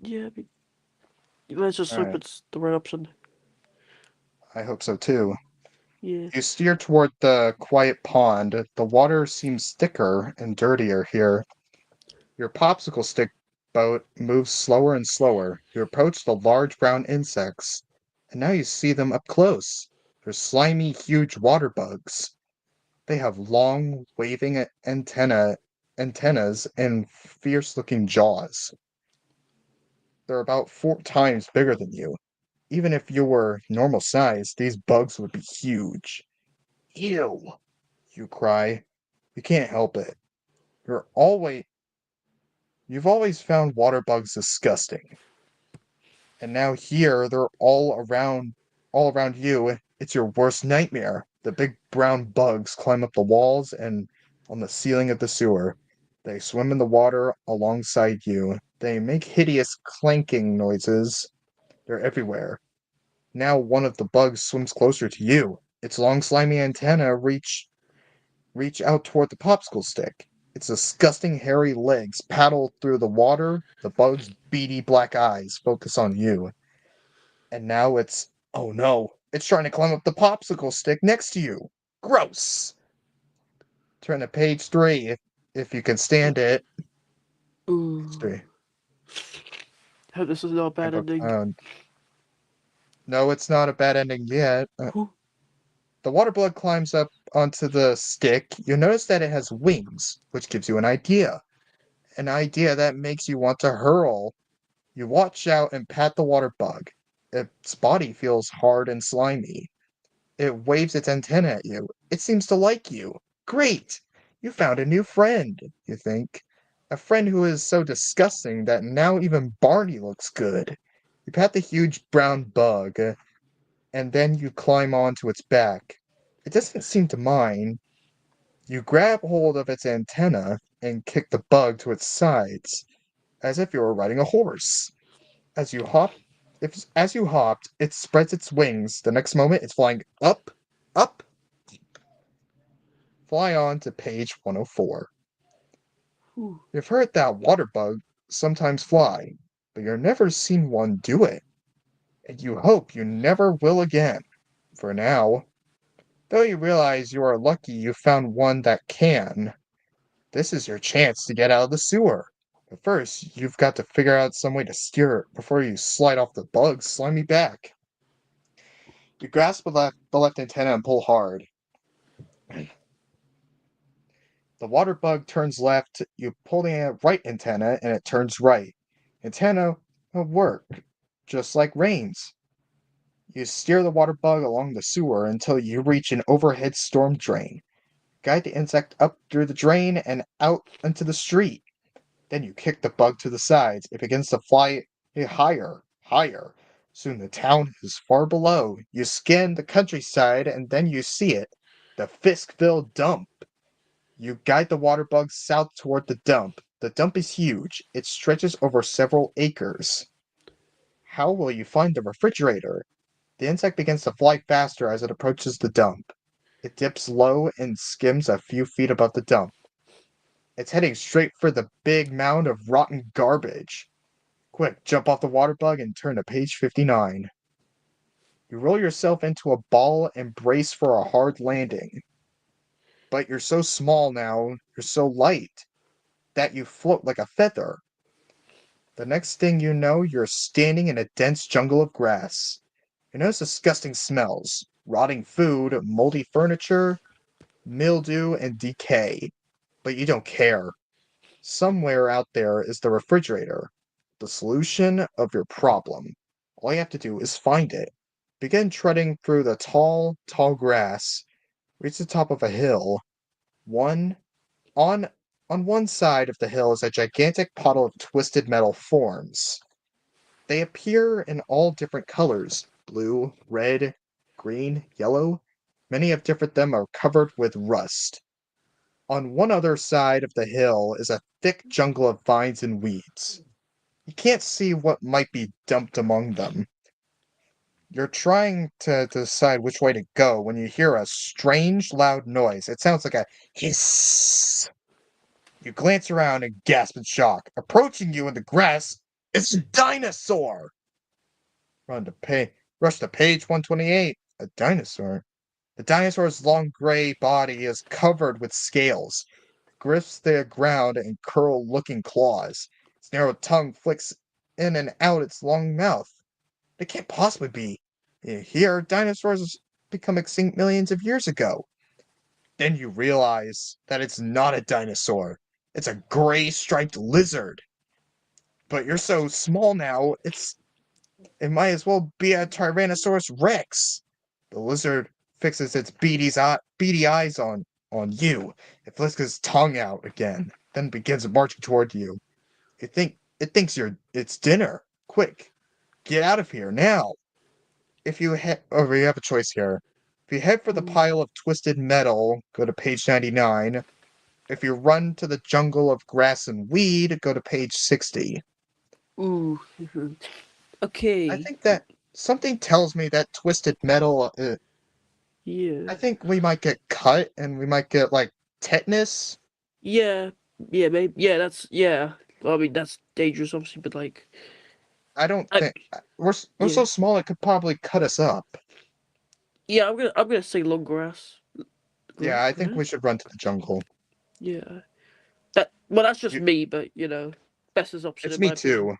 Yeah, let's just All hope right, it's the right option. I hope so too. Yeah. You steer toward the quiet pond. The water seems thicker and dirtier here. Your popsicle stick boat moves slower and slower. You approach the large brown insects, and now you see them up close. They're slimy, huge water bugs. They have long, waving antennas and fierce-looking jaws. They're about 4 times bigger than you. Even if you were normal size, these bugs would be huge. Ew, you cry. You can't help it. You're always You've always found water bugs disgusting. And now here they're all around you. It's your worst nightmare. The big brown bugs climb up the walls and on the ceiling of the sewer. They swim in the water alongside you. They make hideous clanking noises. They're everywhere. Now one of the bugs swims closer to you. Its long slimy antenna reach out toward the popsicle stick. Its disgusting hairy legs paddle through the water. The bug's beady black eyes focus on you. And now oh no, it's trying to climb up the popsicle stick next to you. Gross! Turn to page 3 if you can stand it. Page Ooh. 3. Hope this is not a bad ending. No, it's not a bad ending yet. The water bug climbs up onto the stick. You notice that it has wings, which gives you an idea. An idea that makes you want to hurl. You watch out and pat the water bug. Its body feels hard and slimy. It waves its antenna at you. It seems to like you. Great! You found a new friend, you think. A friend who is so disgusting that now even Barney looks good. You pat the huge brown bug, and then you climb onto its back. It doesn't seem to mind. You grab hold of its antenna and kick the bug to its sides, as if you were riding a horse. As you hop, as you hopped, it spreads its wings. The next moment, it's flying up, up. Fly on to page 104. Ooh. You've heard that water bug sometimes fly, but you've never seen one do it, and you hope you never will again. For now, though you realize you are lucky you found one that can. This is your chance to get out of the sewer. But first, you've got to figure out some way to steer it before you slide off the bug's slimy back. You grasp the left antenna and pull hard. The water bug turns left. You pull the right antenna and it turns right. Antenna will work, just like Rain's. You steer the water bug along the sewer until you reach an overhead storm drain. Guide the insect up through the drain and out into the street. Then you kick the bug to the sides. It begins to fly higher, higher. Soon the town is far below. You scan the countryside and then you see it. The Fiskville dump. You guide the water bug south toward the dump. The dump is huge. It stretches over several acres. How will you find the refrigerator? The insect begins to fly faster as it approaches the dump. It dips low and skims a few feet above the dump. It's heading straight for the big mound of rotten garbage. Quick, jump off the water bug and turn to page 59. You roll yourself into a ball and brace for a hard landing. But you're so small now, you're so light, that you float like a feather. The next thing you know, you're standing in a dense jungle of grass. You notice disgusting smells, rotting food, moldy furniture, mildew, and decay. But you don't care. Somewhere out there is the refrigerator, the solution of your problem. All you have to do is find it. Begin treading through the tall grass. Reach the top of a hill. One on on one side of the hill is a gigantic puddle of twisted metal forms. They appear in all different colors: blue, red, green, yellow. Many of different them are covered with rust. On one other side of the hill is a thick jungle of vines and weeds. You can't see what might be dumped among them. You're trying to decide which way to go when you hear a strange, loud noise. It sounds like a hiss. You glance around and gasp in shock. Approaching you in the grass is a dinosaur! Run to pay. Rush to page 128. A dinosaur. The dinosaur's long gray body is covered with scales, grips the ground and curl-looking claws. Its narrow tongue flicks in and out its long mouth. It can't possibly be. Here, dinosaurs become extinct millions of years ago. Then you realize that it's not a dinosaur. It's a gray striped lizard. But you're so small now, it might as well be a Tyrannosaurus Rex. The lizard fixes its beady eyes on you. It flicks its tongue out again, then begins marching toward you. It thinks it's dinner. Quick, get out of here now. If you we have a choice here. If you head for the pile of twisted metal, go to page 99. If you run to the jungle of grass and weed, go to page 60. Ooh. I Okay. think that something tells me that twisted metal. Yeah. I think we might get cut and we might get like tetanus. Yeah. Yeah. Maybe. Yeah. That's. Yeah. I mean, that's dangerous, obviously, but like, I don't I. think we're Yeah. so small it could probably cut us up. Yeah. I'm gonna say long grass. Yeah, I think Grass. we should run to the jungle. Yeah. That. Well, that's just You, me, but bestest option it's in me my opinion. too.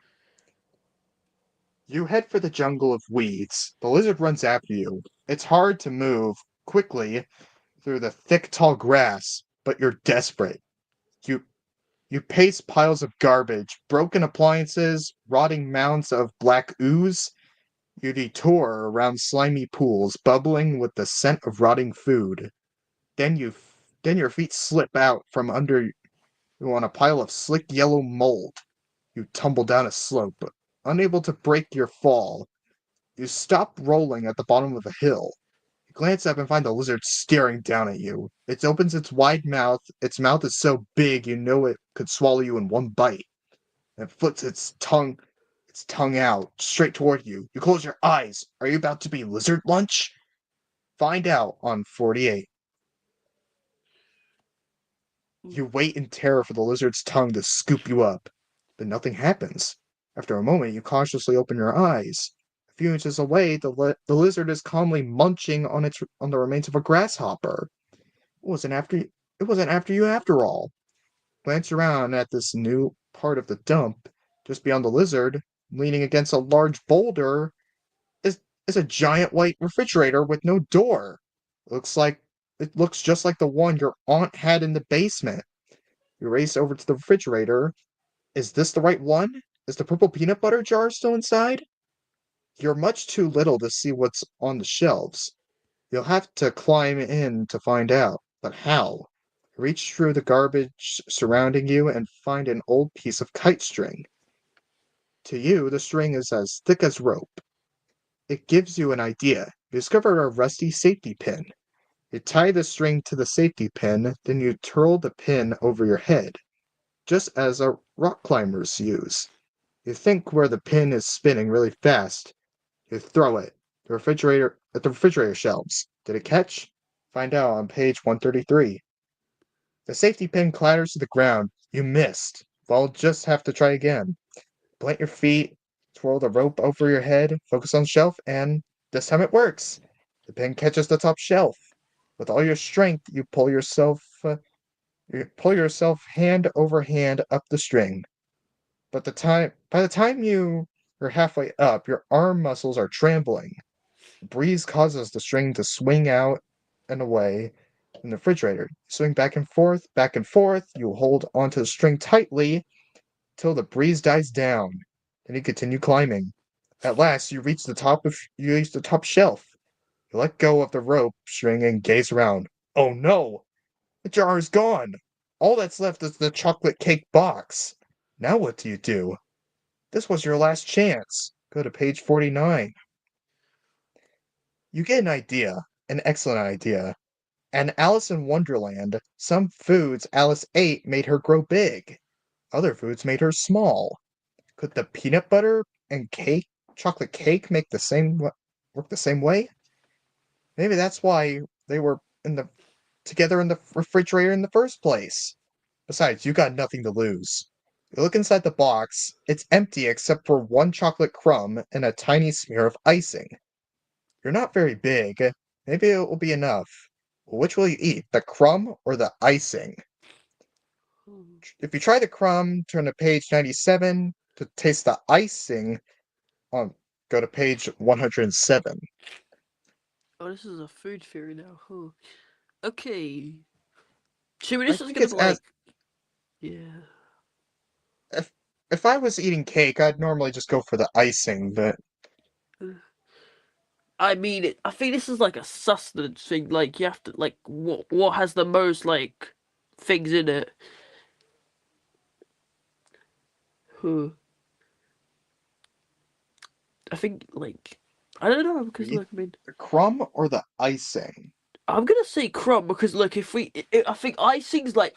You head for the jungle of weeds. The lizard runs after you. It's hard to move quickly through the thick, tall grass, but you're desperate. You you pace piles of garbage, broken appliances, rotting mounds of black ooze. You detour around slimy pools bubbling with the scent of rotting food. Then your feet slip out from under you on a pile of slick yellow mold. You tumble down a slope, unable to break your fall. You stop rolling at the bottom of a hill. You glance up and find the lizard staring down at you. It opens its wide mouth. Its mouth is so big you know it could swallow you in one bite. And it flicks its tongue out straight toward you. You close your eyes. Are you about to be lizard lunch? Find out on 48. You wait in terror for the lizard's tongue to scoop you up, but nothing happens. After a moment, you cautiously open your eyes. A few inches away, the lizard is calmly munching on the remains of a grasshopper. It wasn't after you after all. Glance around at this new part of the dump. Just beyond the lizard, leaning against a large boulder, is is a giant white refrigerator with no door. Looks like it looks just like the one your aunt had in the basement. You race over to the refrigerator. Is this the right one? Is the purple peanut butter jar still inside? You're much too little to see what's on the shelves. You'll have to climb in to find out. But how? Reach through the garbage surrounding you and find an old piece of kite string. To you, the string is as thick as rope. It gives you an idea. You discover a rusty safety pin. You tie the string to the safety pin, then you twirl the pin over your head, just as rock climbers use. You think where the pin is spinning really fast. You throw it. At the refrigerator shelves. Did it catch? Find out on page 133. The safety pin clatters to the ground. You missed. Well, just have to try again. Plant your feet, twirl the rope over your head, focus on the shelf, and this time it works. The pin catches the top shelf. With all your strength, you pull yourself hand over hand up the string. By the time you're halfway up, your arm muscles are trembling. The breeze causes the string to swing out and away in the refrigerator. You swing back and forth. You hold onto the string tightly till the breeze dies down. Then you continue climbing. At last, you reach the top shelf. You let go of the rope string and gaze around. Oh no! The jar is gone. All that's left is the chocolate cake box. Now what do you do? This was your last chance. Go to page 49. You get an excellent idea. And Alice in Wonderland, some foods Alice ate made her grow big. Other foods made her small. Could the peanut butter and chocolate cake work the same way? Maybe that's why they were together in the refrigerator in the first place. Besides, you got nothing to lose. You look inside the box. It's empty except for one chocolate crumb and a tiny smear of icing. You're not very big. Maybe it will be enough. Which will you eat, the crumb or the icing? If you try the crumb, turn to page 97 to taste the icing. On Go to page 107. Oh, this is a food theory now. Huh. Okay. See, I this is think gonna it's be as like, yeah. if if I was eating cake, I'd normally just go for the icing, but I mean, I think this is like a sustenance thing. Like you have to like what has the most like things in it. Huh. I think like I don't know because you eat look, I mean, the crumb or the icing. I'm gonna say crumb because look, if I think icing's like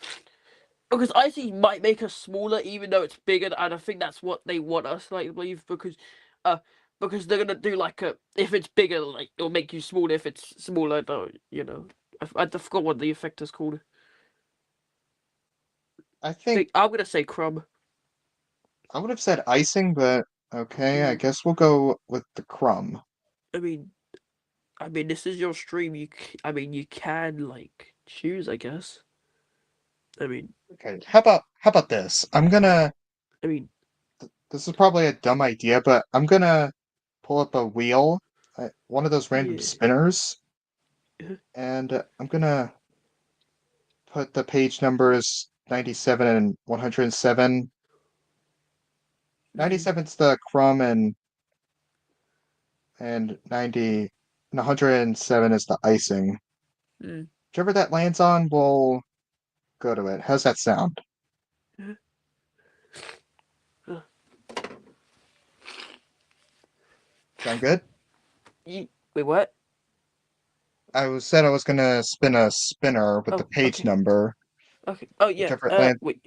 because icing might make us smaller even though it's bigger, and I think that's what they want us like to believe uh because they're gonna do like a if it's bigger like it'll make you smaller if it's smaller though you know I forgot what the effect is called. I think I'm gonna say crumb. I would have said icing, but okay, I Hmm. guess we'll go with the crumb. I mean this is your stream. I mean you can like choose I guess. I mean Okay, how about this? I mean This is probably a dumb idea, but I'm gonna pull up a wheel, one of those random yeah. spinners, and I'm gonna put the page numbers 97 and 107. Mm, 97's the crumb and 107 is the icing. mm. Whichever that lands on, we'll go to it. How's that sound? Uh, Sound good? Wait, what? I was gonna spin a spinner with the Oh, page okay. number, Okay. Oh, yeah. whichever it lands. Wait.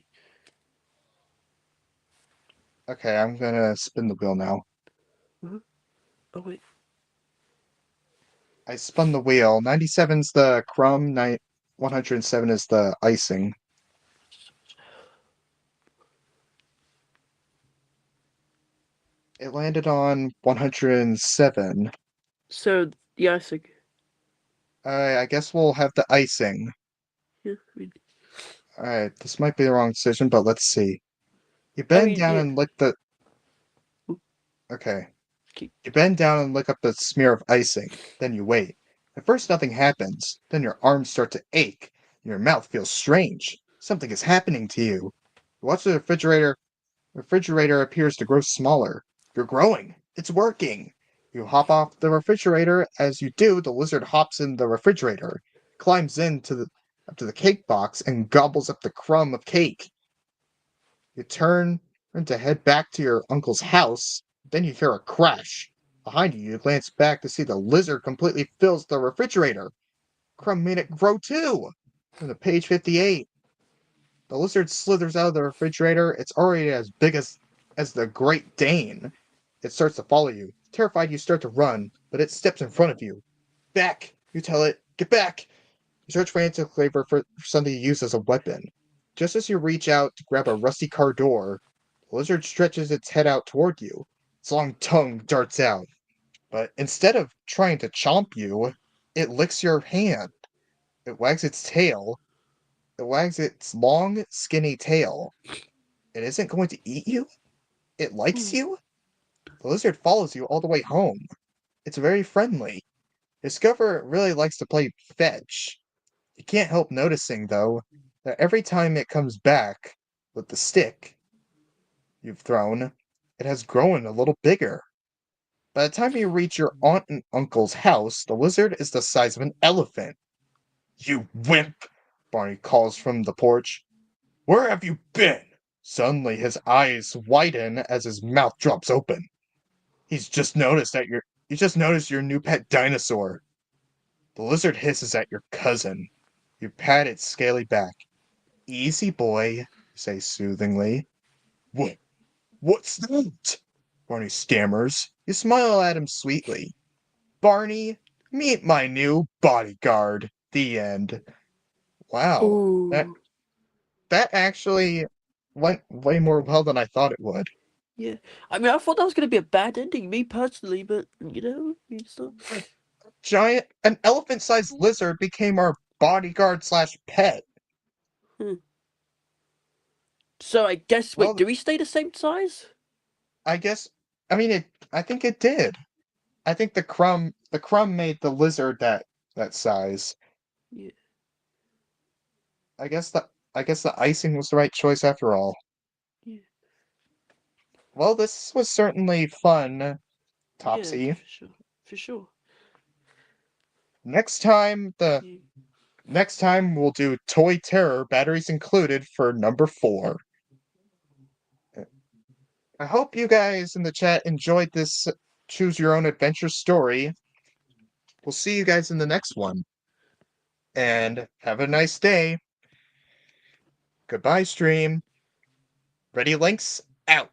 Okay, I'm gonna spin the wheel now. Mhm. Oh, wait. I spun the wheel. 97's the crumb, 107 is the icing. It landed on 107. So, the icing. I guess we'll have the icing. Yeah, I mean, Alright, this might be the wrong decision, but let's see. You I bend mean, down yeah. and lick the. Ooh, Okay. keep. You bend down and lick up the smear of icing. Then you wait. At first, nothing happens. Then your arms start to ache. And your mouth feels strange. Something is happening to you. You watch the refrigerator appears to grow smaller. You're growing. It's working. You hop off the refrigerator. As you do, the lizard hops in the refrigerator, climbs up to the cake box, and gobbles up the crumb of cake. You turn to head back to your uncle's house. Then you hear a crash. Behind you, you glance back to see the lizard completely fills the refrigerator. Crumb made it grow too. On the page 58, the lizard slithers out of the refrigerator. It's already as big as as the Great Dane. It starts to follow you. Terrified, you start to run, but it steps in front of you. Back! You tell it, get back! You search frantically for something to use as a weapon. Just as you reach out to grab a rusty car door, the lizard stretches its head out toward you. Its long tongue darts out, but instead of trying to chomp you, it licks your hand. It wags its tail. It wags its long, skinny tail. It isn't going to eat you? It likes Hmm. you? The lizard follows you all the way home. It's very friendly. Discover it really likes to play fetch. You can't help noticing, though, that every time it comes back with the stick you've thrown, it has grown a little bigger. By the time you reach your aunt and uncle's house, the lizard is the size of an elephant. You wimp! Barney calls from the porch. Where have you been? Suddenly his eyes widen as his mouth drops open. He's just noticed your new pet dinosaur. The lizard hisses at your cousin. You pat its scaly back. Easy, boy, you say soothingly. What? What's that? Barney stammers. You smile at him sweetly. Barney, meet my new bodyguard. The end. Wow, that Ooh. that actually went way more well than I thought it would. Yeah. I mean, I thought that was gonna be a bad ending, me personally, but it's not. An elephant-sized lizard became our bodyguard slash pet. Hmm. So I guess, wait, Well, do we stay the same size? I guess, I mean, I think it did. I think the crumb made the lizard that size. Yeah. I guess the icing was the right choice after all. Yeah. Well, this was certainly fun, Yeah, Topsy. for sure. For sure. Next time the Yeah. next time we'll do Toy Terror, batteries included for number 4. I hope you guys in the chat enjoyed this choose your own adventure story. We'll see you guys in the next one. And have a nice day. Goodbye, stream. Ready, Links out.